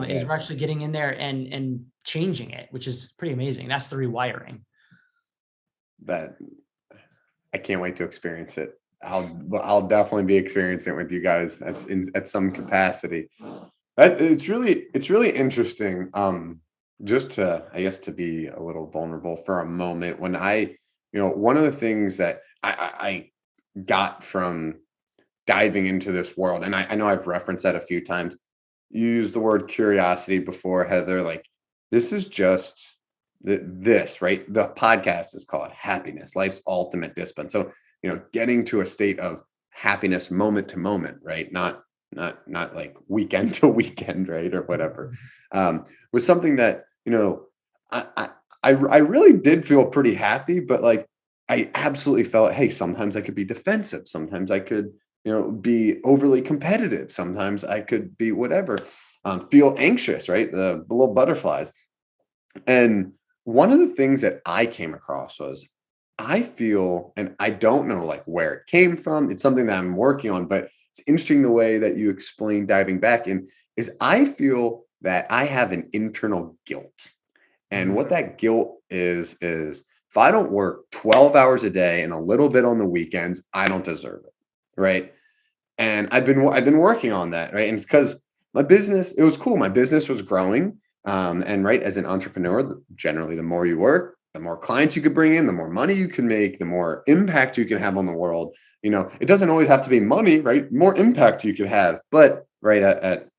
is we're actually getting in there and changing it, which is pretty amazing. That's the rewiring. That I can't wait to experience it. I'll definitely be experiencing it with you guys. That's at some capacity. It's really interesting. Just to be a little vulnerable for a moment, when one of the things that I got from diving into this world, and I know I've referenced that a few times. You used the word curiosity before, Heather. Like, this is just this, right? The podcast is called Happiness, Life's Ultimate Discipline. So, getting to a state of happiness moment to moment, right? Not like weekend to weekend, right? Or whatever, was something that, I really did feel pretty happy, but like, I absolutely felt, hey, sometimes I could be defensive. Sometimes I could, be overly competitive. Sometimes I could be whatever, feel anxious, right? The little butterflies. And one of the things that I came across was, I feel, and I don't know like where it came from. It's something that I'm working on, but it's interesting the way that you explain diving back in, is I feel that I have an internal guilt. And what that guilt is if I don't work 12 hours a day and a little bit on the weekends, I don't deserve it. Right. And I've been working on that. Right. And it's because my business, it was cool. My business was growing. And right, as an entrepreneur, generally, the more you work, the more clients you could bring in, the more money you can make, the more impact you can have on the world. It doesn't always have to be money, right? More impact you could have, but right, at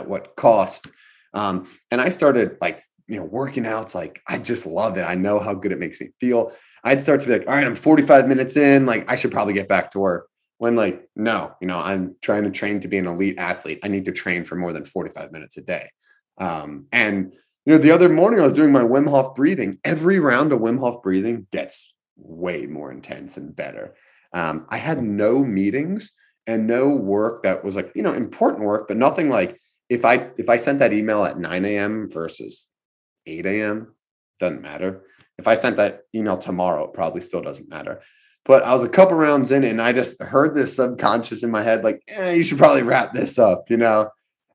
what cost? And I started like, working out. It's like, I just love it. I know how good it makes me feel. I'd start to be like, all right, I'm 45 minutes in, like I should probably get back to work. When like, no, I'm trying to train to be an elite athlete. I need to train for more than 45 minutes a day. And the other morning I was doing my Wim Hof breathing. Every round of Wim Hof breathing gets way more intense and better. I had no meetings and no work that was like, important work, but nothing like if I sent that email at 9 a.m. versus 8 a.m., doesn't matter. if I sent that email tomorrow, it probably still doesn't matter. But I was a couple rounds in and I just heard this subconscious in my head, like, you should probably wrap this up,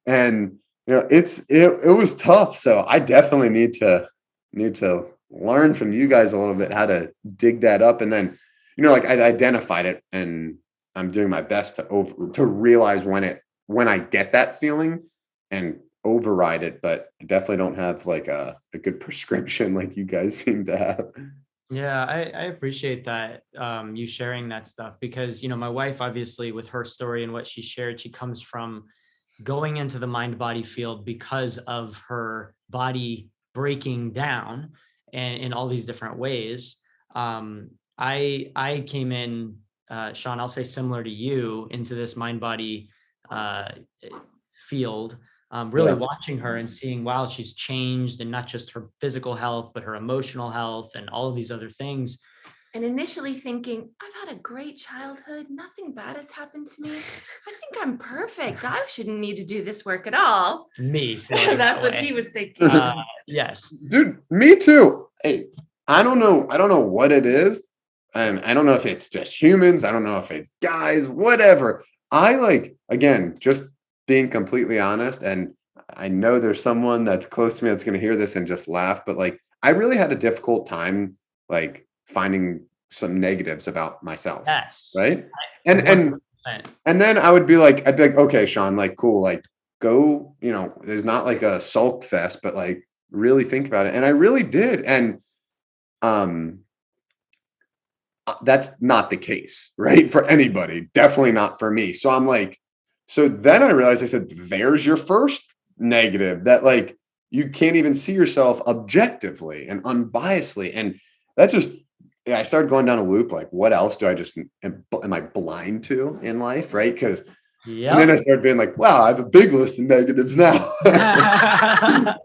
and it was tough. So I definitely need to learn from you guys a little bit how to dig that up. And then, like I identified it and I'm doing my best to realize when I get that feeling and override it, but I definitely don't have like a good prescription like you guys seem to have. Yeah, I appreciate that, you sharing that stuff, because, my wife, obviously, with her story and what she shared, she comes from going into the mind body field because of her body breaking down and in all these different ways. I came in, Sean, I'll say similar to you, into this mind body field, really watching her and seeing, wow, she's changed, and not just her physical health, but her emotional health and all of these other things. And initially thinking, I've had a great childhood. Nothing bad has happened to me. I think I'm perfect. I shouldn't need to do this work at all. Me. That's what he was thinking. Yes. Dude, me too. Hey, I don't know what it is. I don't know if it's just humans. I don't know if it's guys, whatever. Again, just being completely honest. And I know there's someone that's close to me that's going to hear this and just laugh, but I really had a difficult time, finding some negatives about myself. Yes. Right. And then I'd be like, okay, Sean, cool. Go, there's not a sulk fest, but really think about it. And I really did. And, that's not the case, right? For anybody, definitely not for me. So then I realized, I said, there's your first negative, that you can't even see yourself objectively and unbiasedly. And that just, I started going down a loop. What else do I just, am I blind to in life? Right. Because, and then I started being wow, I have a big list of negatives now. I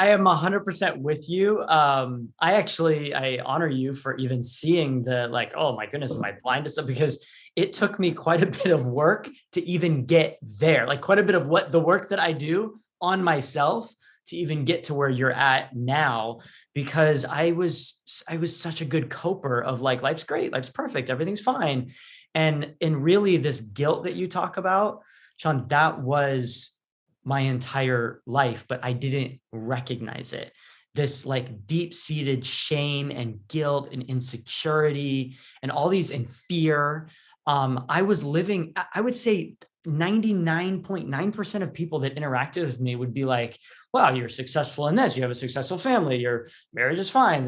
am 100% with you. I honor you for even seeing the, oh my goodness, am I blind to stuff? Because it took me quite a bit of work to even get there, quite a bit of the work that I do on myself to even get to where you're at now, because I was such a good coper of life's great, life's perfect, everything's fine. And really this guilt that you talk about, Sean, that was my entire life, but I didn't recognize it. This deep-seated shame and guilt and insecurity and all these, and fear. I was living, I would say 99.9% of people that interacted with me would be like, wow, you're successful in this, you have a successful family, your marriage is fine,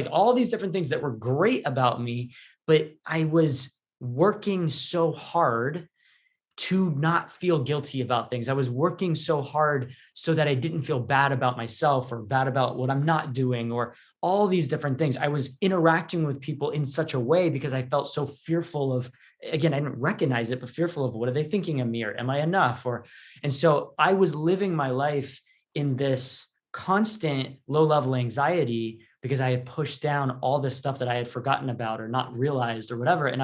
all these different things that were great about me. But I was working so hard to not feel guilty about things. I was working so hard so that I didn't feel bad about myself or bad about what I'm not doing, or all these different things. I was interacting with people in such a way because I felt so fearful of, again, I didn't recognize it, but fearful of, what are they thinking of me, or am I enough? And so I was living my life in this constant low-level anxiety because I had pushed down all this stuff that I had forgotten about or not realized or whatever. And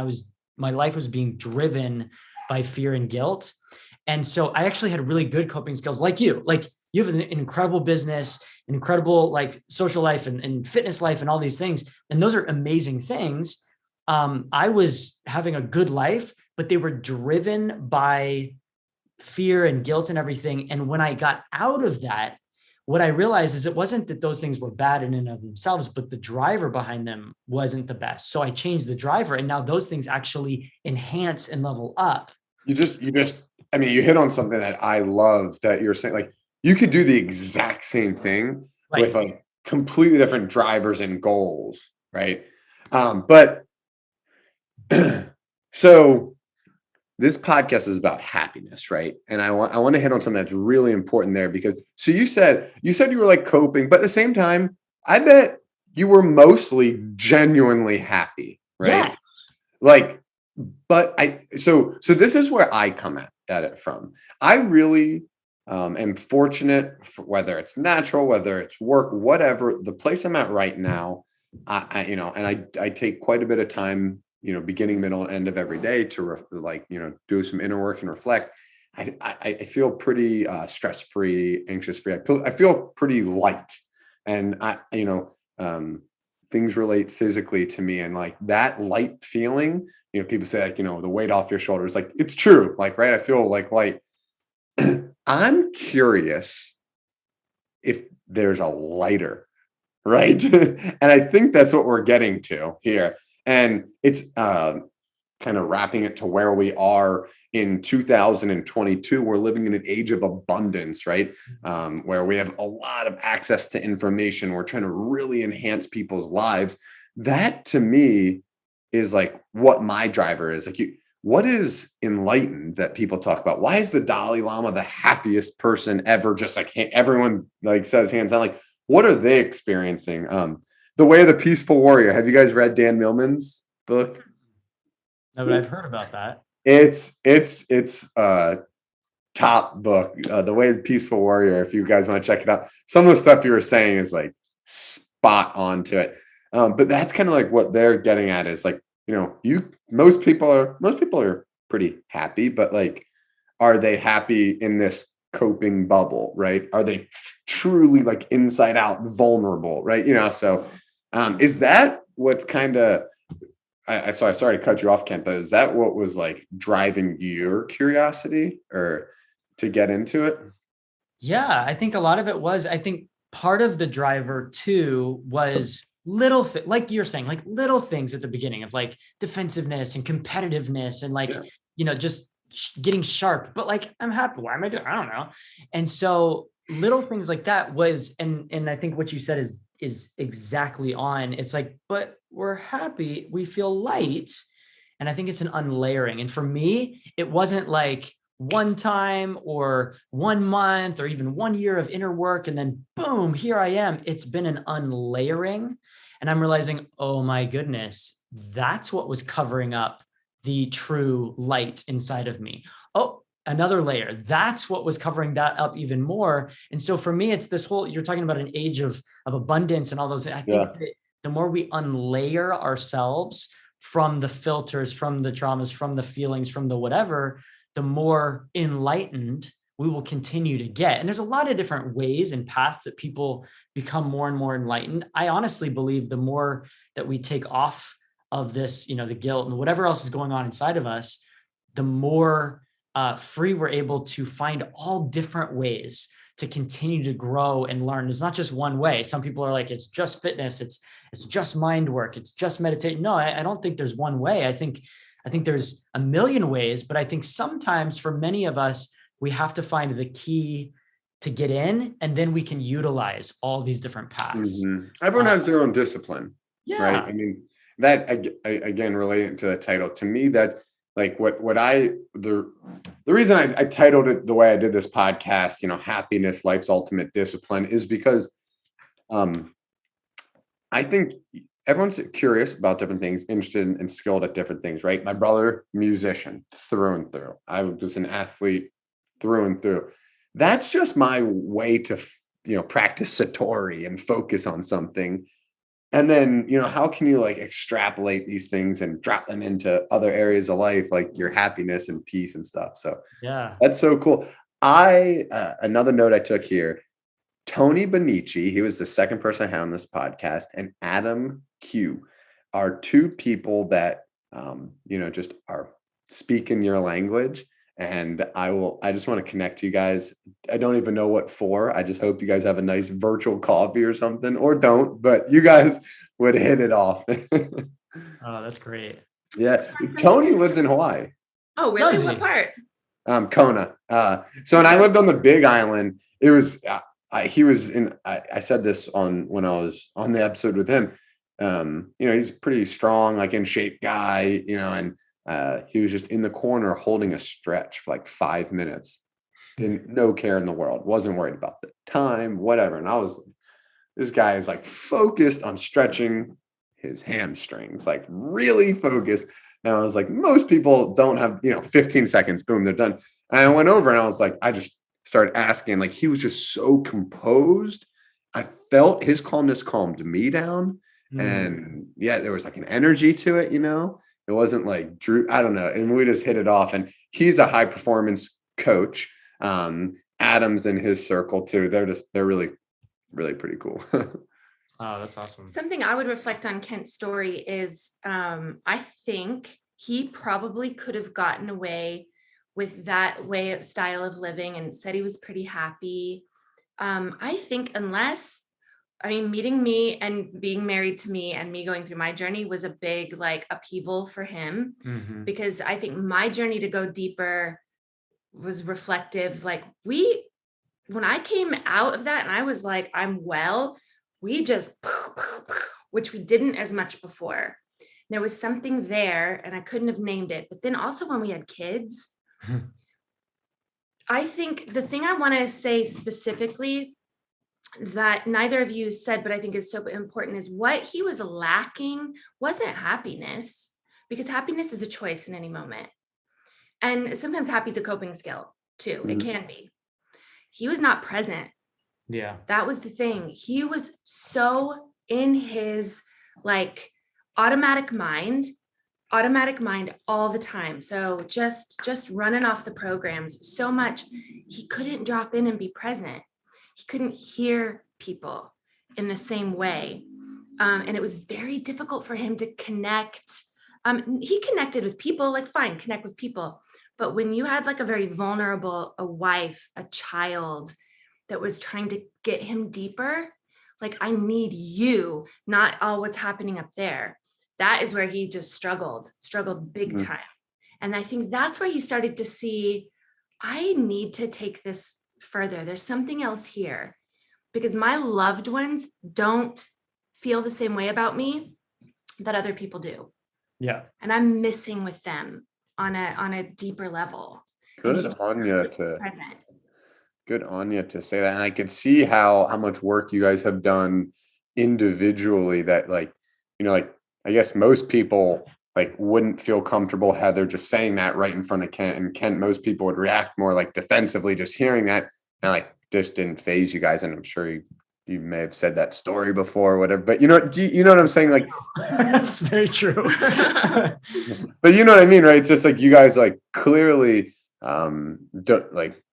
my life was being driven by fear and guilt. And so I actually had really good coping skills, like you. You have an incredible business, an incredible social life and fitness life and all these things. And those are amazing things. I was having a good life, but they were driven by fear and guilt and everything. And when I got out of that, what I realized is it wasn't that those things were bad in and of themselves, but the driver behind them wasn't the best. So I changed the driver, and now those things actually enhance and level up. You hit on something that I love, that you're saying, you could do the exact same thing with completely different drivers and goals. Right. But so this podcast is about happiness, right? And I want to hit on something that's really important there, because so you said you were coping, but at the same time, I bet you were mostly genuinely happy, right? Yes. So this is where I come at it from. I really am fortunate, whether it's natural, whether it's work, whatever, the place I'm at right now, I take quite a bit of time, beginning, middle, and end of every day to do some inner work and reflect. I feel pretty stress-free, anxious-free. I feel pretty light. And things relate physically to me, and like that light feeling, people say like, the weight off your shoulders, like it's true, like, right. I feel like light. I'm curious if there's a lighter, right? And I think that's what we're getting to here. And it's kind of wrapping it to where we are in 2022. We're living in an age of abundance, right? Where we have a lot of access to information. We're trying to really enhance people's lives. That to me is like what my driver is. Like, what is enlightened that people talk about? Why is the Dalai Lama the happiest person ever? Just like everyone like says hands down, like what are they experiencing? The Way of the Peaceful Warrior. Have you guys read Dan Millman's book? No, but I've heard about that. It's top book. The Way of the Peaceful Warrior. If you guys want to check it out, some of the stuff you were saying is like spot on to it. But that's kind of like what they're getting at is like, most people are pretty happy, but like, are they happy in this coping bubble, right? Are they truly like inside out vulnerable, right? So is that what's kind of, so I sorry to cut you off, Kent, but is that what was like driving your curiosity or to get into it? Yeah, I think a lot of it was, I think part of the driver too was like you're saying, like little things at the beginning of like defensiveness and competitiveness and like, just getting sharp, but like, I'm happy. Why am I doing? I don't know. And so little things like that was, and I think what you said is exactly on. It's like, but we're happy. We feel light. And I think it's an unlayering. And for me, it wasn't like one time or 1 month or even 1 year of inner work and then boom, here I am. It's been an unlayering. And I'm realizing, oh my goodness, that's what was covering up the true light inside of me. Oh, another layer. That's what was covering that up even more. And so for me, it's this whole, you're talking about an age of abundance and all those. I think that the more we unlayer ourselves from the filters, from the traumas, from the feelings, from the whatever, the more enlightened we will continue to get. And there's a lot of different ways and paths that people become more and more enlightened. I honestly believe the more that we take off of this, the guilt and whatever else is going on inside of us, the more free we're able to find all different ways to continue to grow and learn. There's not just one way. Some people are like, it's just fitness, it's just mind work, it's just meditation. No, I don't think there's one way. I think there's a million ways, but I think sometimes for many of us, we have to find the key to get in, and then we can utilize all these different paths. Mm-hmm. Everyone has their own discipline, right? I mean, that again, relating to the title, to me, that's like the reason I titled it the way I did this podcast, happiness, life's ultimate discipline, is because I think everyone's curious about different things, interested and skilled at different things, right? My brother, musician through and through. I was an athlete through and through. That's just my way to, practice Satori and focus on something. And then, how can you like extrapolate these things and drop them into other areas of life, like your happiness and peace and stuff. So that's so cool. Another note I took here, Tony Benici, he was the second person I had on this podcast, and Adam Q are two people that, just are speaking your language. And I just want to connect you guys. I don't even know what for. I just hope you guys have a nice virtual coffee or something, or don't, but you guys would hit it off. Oh, that's great. Yeah. Tony lives in Hawaii. Oh, really? What part? Kona. So when I lived on the Big Island, it was, he was in, I said this when I was on the episode with him. He's a pretty strong, like in shape guy, and he was just in the corner holding a stretch for like 5 minutes. Didn't no care in the world. Wasn't worried about the time, whatever. And I was, this guy is like focused on stretching his hamstrings, like really focused. And I was like, most people don't have, 15 seconds, boom, they're done. And I went over and I was like, I just started asking, like, he was just so composed. I felt his calmness calmed me down. And there was like an energy to it, It wasn't like Drew, I don't know. And we just hit it off. And he's a high performance coach. Adam's in his circle too. They're really, really pretty cool. Oh, that's awesome. Something I would reflect on Kent's story is I think he probably could have gotten away with that style of living and said he was pretty happy. I think meeting me and being married to me and me going through my journey was a big like upheaval for him, Mm-hmm. because I think my journey to go deeper was reflective. Like when I came out of that and I was like, I'm well, we just, which we didn't as much before. There was something there and I couldn't have named it. But then also when we had kids, I think the thing I want to say specifically that neither of you said, but I think is so important, is what he was lacking wasn't happiness, because happiness is a choice in any moment. And sometimes happy is a coping skill too. It can be. He was not present. Yeah. That was the thing. He was so in his like automatic mind all the time. So just running off the programs so much, he couldn't drop in and be present. He couldn't hear people in the same way. And it was very difficult for him to connect. He connected with people, like fine, connect with people. But when you had like a very vulnerable, a wife, a child that was trying to get him deeper, like, I need you, not all what's happening up there. That is where he just struggled big time. And I think that's where he started to see, I need to take this further. There's something else here, because my loved ones don't feel the same way about me that other people do. Yeah. And I'm missing with them on a deeper level. Good on you to say that. And I can see how much work you guys have done individually, that like, like I guess most people like wouldn't feel comfortable, Heather, just saying that right in front of Kent, and Kent, most people would react more like defensively just hearing that, and like just didn't phase you guys. And I'm sure you may have said that story before or whatever, but you know what I'm saying? Like, that's very true. But you know what I mean, right? It's just like you guys like clearly don't like,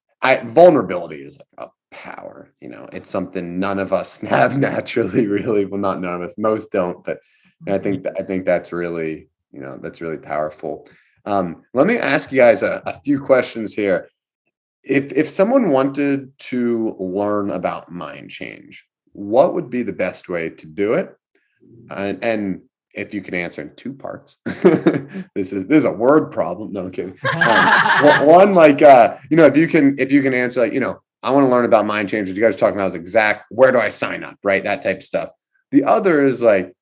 vulnerability is like a power, it's something none of us have naturally, really. Well, not none of us, most don't, but I think that's really, that's really powerful. Let me ask you guys a few questions here. If someone wanted to learn about mind change, what would be the best way to do it? And if you can answer in two parts, this is a word problem. No, I'm kidding. One, like, if you can answer, like, I want to learn about mind change. What you guys are talking about is exact, where do I sign up? Right. That type of stuff. The other is like,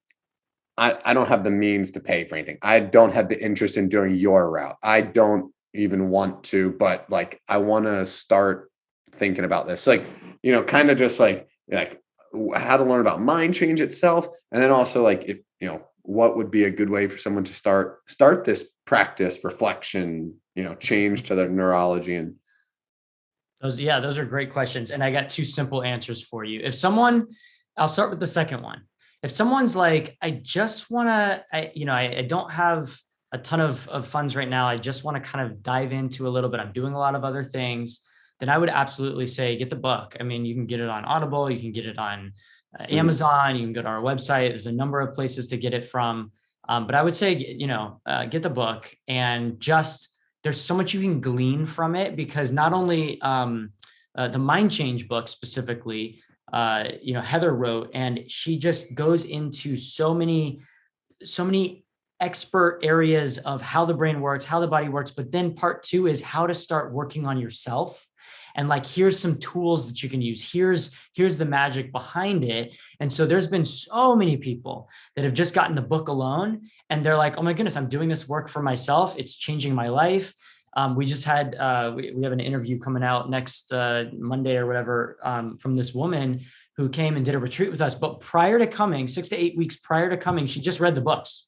I don't have the means to pay for anything. I don't have the interest in doing your route. I don't even want to, but like, I want to start thinking about this. Like, kind of just like how to learn about mind change itself. And then also like, if, what would be a good way for someone to start this practice, reflection, change to their neurology? And those are great questions. And I got two simple answers for you. I'll start with the second one. If someone's like, I just want to, I don't have a ton of funds right now, I just want to kind of dive into a little bit, I'm doing a lot of other things, then I would absolutely say, get the book. I mean, you can get it on Audible, you can get it on Amazon, you can go to our website. There's a number of places to get it from. But I would say, get the book, and just, there's so much you can glean from it, because not only the Mind Change book specifically, Heather wrote, and she just goes into so many expert areas of how the brain works, how the body works. But then part two is how to start working on yourself. And like, here's some tools that you can use. Here's the magic behind it. And so there's been so many people that have just gotten the book alone, and they're like, oh my goodness, I'm doing this work for myself. It's changing my life. We just had, we have an interview coming out next Monday or whatever, from this woman who came and did a retreat with us. But prior to coming, 6 to 8 weeks prior to coming, she just read the books,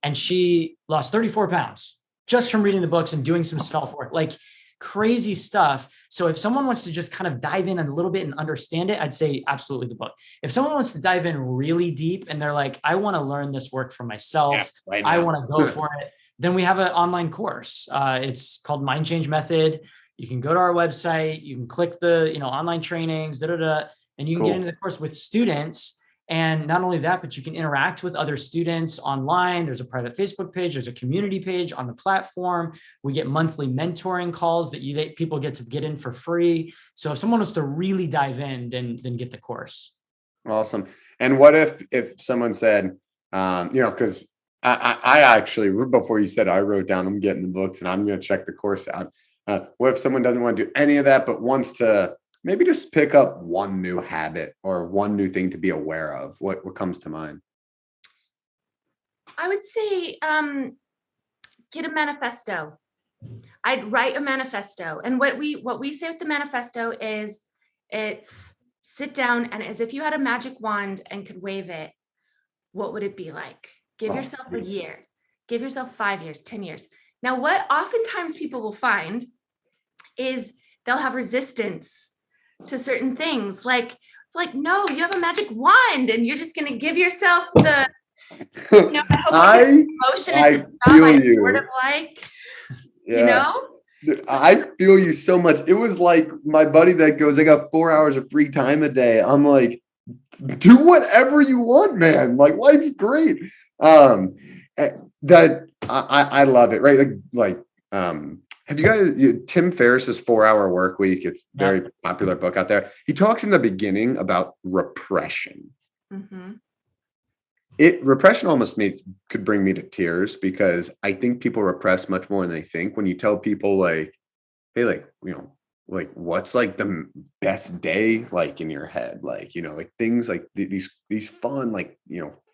and she lost 34 pounds just from reading the books and doing some self-work. Like, crazy stuff. So if someone wants to just kind of dive in a little bit and understand it, I'd say absolutely the book. If someone wants to dive in really deep and they're like, I want to learn this work for myself, I want to go for it, then we have an online course. It's called Mind Change Method. You can go to our website, you can click the, online trainings, and you can get into the course with students. And not only that, but you can interact with other students online. There's a private Facebook page. There's a community page on the platform. We get monthly mentoring calls that people get to get in for free. So if someone wants to really dive in, then get the course. Awesome. And what if someone said, because I actually, before you said, I wrote down, I'm getting the books and I'm going to check the course out. What if someone doesn't want to do any of that, but wants to maybe just pick up one new habit or one new thing to be aware of? What comes to mind? I would say get a manifesto. I'd write a manifesto. And what we say with the manifesto is it's sit down and as if you had a magic wand and could wave it, what would it be like? Give yourself a year, give yourself 5 years, 10 years. Now, what oftentimes people will find is they'll have resistance to certain things. Like, no, you have a magic wand and you're just going to give yourself the, I feel you. Sort of like, Yeah. I feel you so much. It was like my buddy that goes, I got 4 hours of free time a day. I'm like, do whatever you want, man. Like life's great. That I love it. Right. Have you guys, Tim Ferriss's 4 Hour Work Week? It's a very popular book out there. He talks in the beginning about repression. Mm-hmm. Repression almost could bring me to tears because I think people repress much more than they think. When you tell people like, hey, like what's like the best day like in your head, like like things like these fun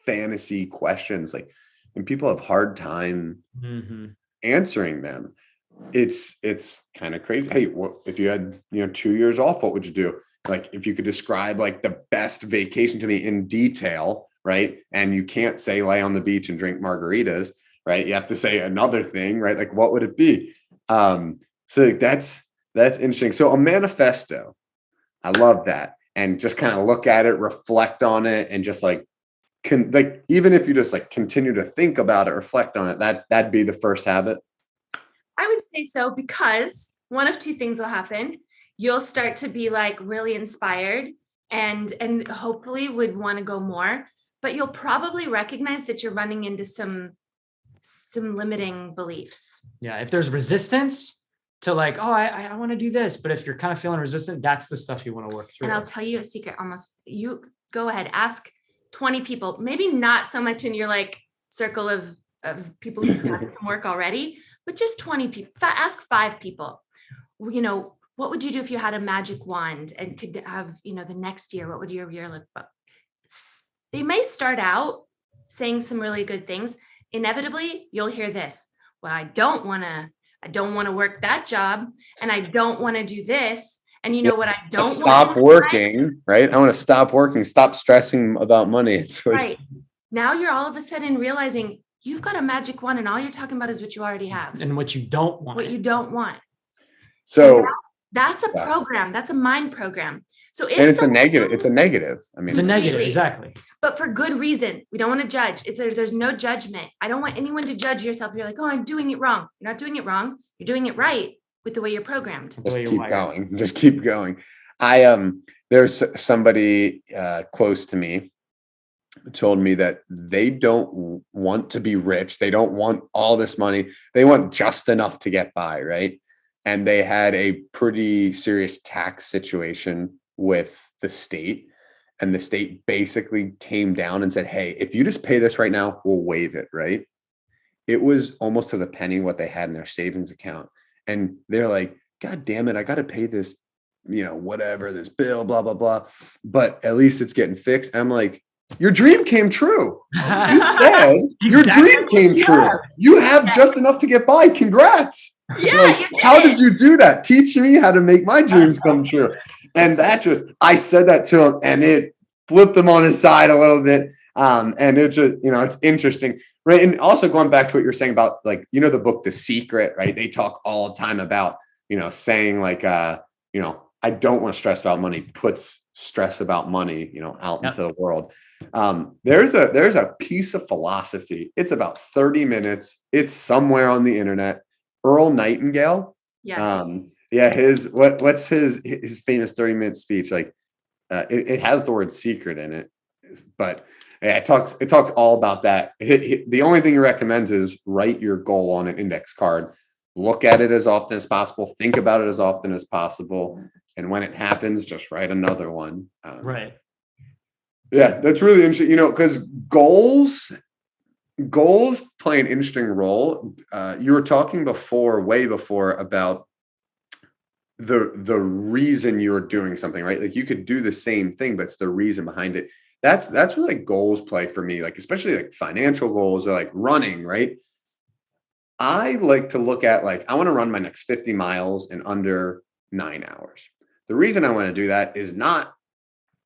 fantasy questions, like when people have hard time answering them, it's kind of crazy. Hey, what if you had 2 years off, what would you do? Like if you could describe like the best vacation to me in detail, right? And you can't say lay on the beach and drink margaritas, right? You have to say another thing, right? Like what would it be? So that's interesting. So a manifesto, I love that. And just kind of look at it, reflect on it, and just even if you just like continue to think about it, reflect on it, that'd be the first habit. I would say so, because one of two things will happen. You'll start to be like really inspired and hopefully would want to go more, but you'll probably recognize that you're running into some limiting beliefs. Yeah. If there's resistance to like, oh, I want to do this, but if you're kind of feeling resistant, that's the stuff you want to work through. And I'll tell you a secret, you go ahead, ask 20 people, maybe not so much in your like circle of people who've done some work already, but just 20 people. Ask 5 people, what would you do if you had a magic wand and could have, the next year, what would your year look like? They may start out saying some really good things. Inevitably, you'll hear this. Well, I don't want to work that job, and I don't want to do this. And what I don't want to stop working, right? I want to stop working, stop stressing about money. It's like, right. Now you're all of a sudden realizing you've got a magic wand and all you're talking about is what you already have. And what you don't want. What you don't want. So that's a program. That's a mind program. So it's a negative. It's a negative. I mean, it's a negative. Exactly. But for good reason. We don't want to judge. There's no judgment. I don't want anyone to judge yourself. You're like, oh, I'm doing it wrong. You're not doing it wrong. You're doing it right with the way you're programmed. Just keep going. There's somebody close to me who told me that they don't want to be rich. They don't want all this money. They want just enough to get by, right? And they had a pretty serious tax situation with the state. And the state basically came down and said, hey, if you just pay this right now, we'll waive it, right? It was almost to the penny what they had in their savings account. And they're like, God damn it, I got to pay this, whatever, this bill, blah, blah, blah. But at least it's getting fixed. I'm like, your dream came true. You said your dream came true. You have just enough to get by. Congrats. Yeah. How did you do that? Teach me how to make my dreams come true. And I said that to him and it flipped him on his side a little bit. And it just, it's interesting, right? And also going back to what you're saying about like, the book, The Secret, right? They talk all the time about, saying like, I don't want to stress about money, puts stress about money, out into the world. There's a piece of philosophy. It's about 30 minutes. It's somewhere on the internet. Earl Nightingale. Yeah. What's his famous 30-minute speech? Like, it has the word secret in it. But yeah, it talks all about that. The only thing he recommends is write your goal on an index card, look at it as often as possible, think about it as often as possible, and when it happens, just write another one. Right. Yeah, that's really interesting. Because goals play an interesting role. You were talking way before, about the reason you're doing something, right? Like you could do the same thing, but it's the reason behind it. That's where like goals play for me, like especially like financial goals or like running, right? I like to look at like, I want to run my next 50 miles in under 9 hours. The reason I want to do that is not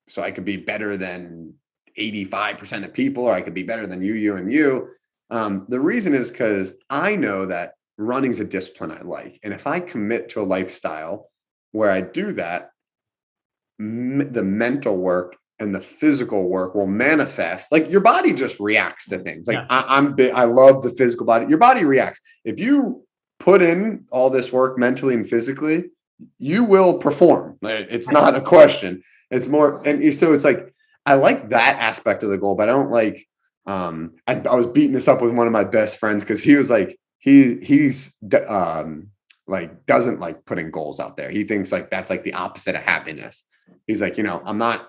so I could be better than 85% of people, or I could be better than you, and you. The reason is because I know that running's a discipline I like. And if I commit to a lifestyle where I do that, the mental work and the physical work will manifest. Like your body just reacts to things. Like I'm big, I love the physical body. Your body reacts. If you put in all this work mentally and physically, you will perform. It's not a question. It's more, and so it's like, I like that aspect of the goal, but I don't like, I was beating this up with one of my best friends because he was like, he's like doesn't like putting goals out there. He thinks like that's like the opposite of happiness. He's like,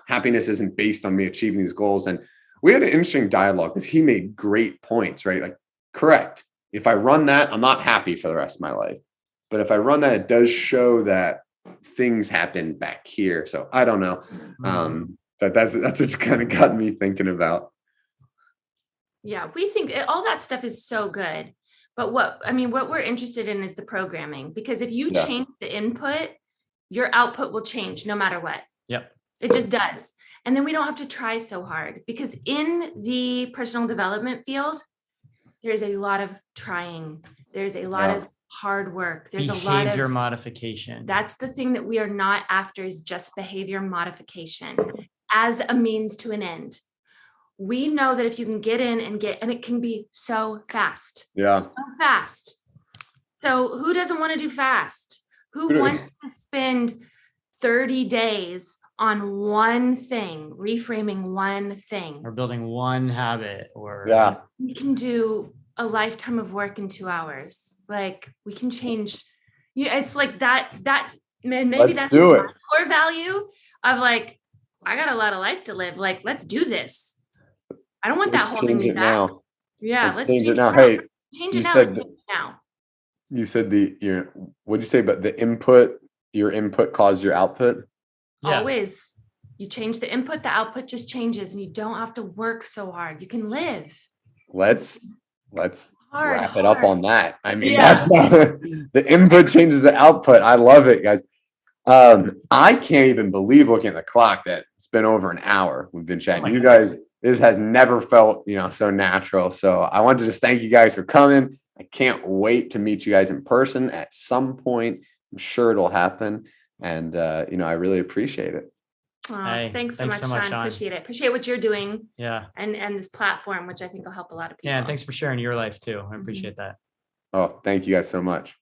happiness isn't based on me achieving these goals. And we had an interesting dialogue because he made great points, right? Like, correct. If I run that, I'm not happy for the rest of my life. But if I run that, it does show that things happen back here. So I don't know. But that's what's kind of got me thinking about. Yeah, we think all that stuff is so good. But what we're interested in is the programming, because if you change the input, your output will change no matter what. Yep. It just does. And then we don't have to try so hard, because in the personal development field, there's a lot of trying. There's a lot of hard work. There's a lot of behavior modification. That's the thing that we are not after, is just behavior modification as a means to an end. We know that if you can get in and it can be so fast. Yeah. So fast. So who doesn't want to do fast? Who wants to spend 30 days on one thing, reframing one thing? Or building one habit, or we can do a lifetime of work in 2 hours. Like we can change. It's like that maybe that's my core value of like, I got a lot of life to live. Like, let's do this. I don't want that holding me back. Now. Yeah, let's change it now. Hey, change it now. You said what'd you say? But your input caused your output? Yeah. Always. You change the input, the output just changes, and you don't have to work so hard. You can live. Let's wrap it up on that. I mean, that's the input changes the output. I love it, guys. I can't even believe, looking at the clock, that it's been over an hour we've been chatting. You guys, this has never felt, so natural. So I want to just thank you guys for coming. I can't wait to meet you guys in person at some point. I'm sure it'll happen. And, I really appreciate it. Hey, thanks so much, Sean. Appreciate it. Appreciate what you're doing. Yeah. And this platform, which I think will help a lot of people. Yeah. And thanks for sharing your life too. I appreciate that. Oh, thank you guys so much.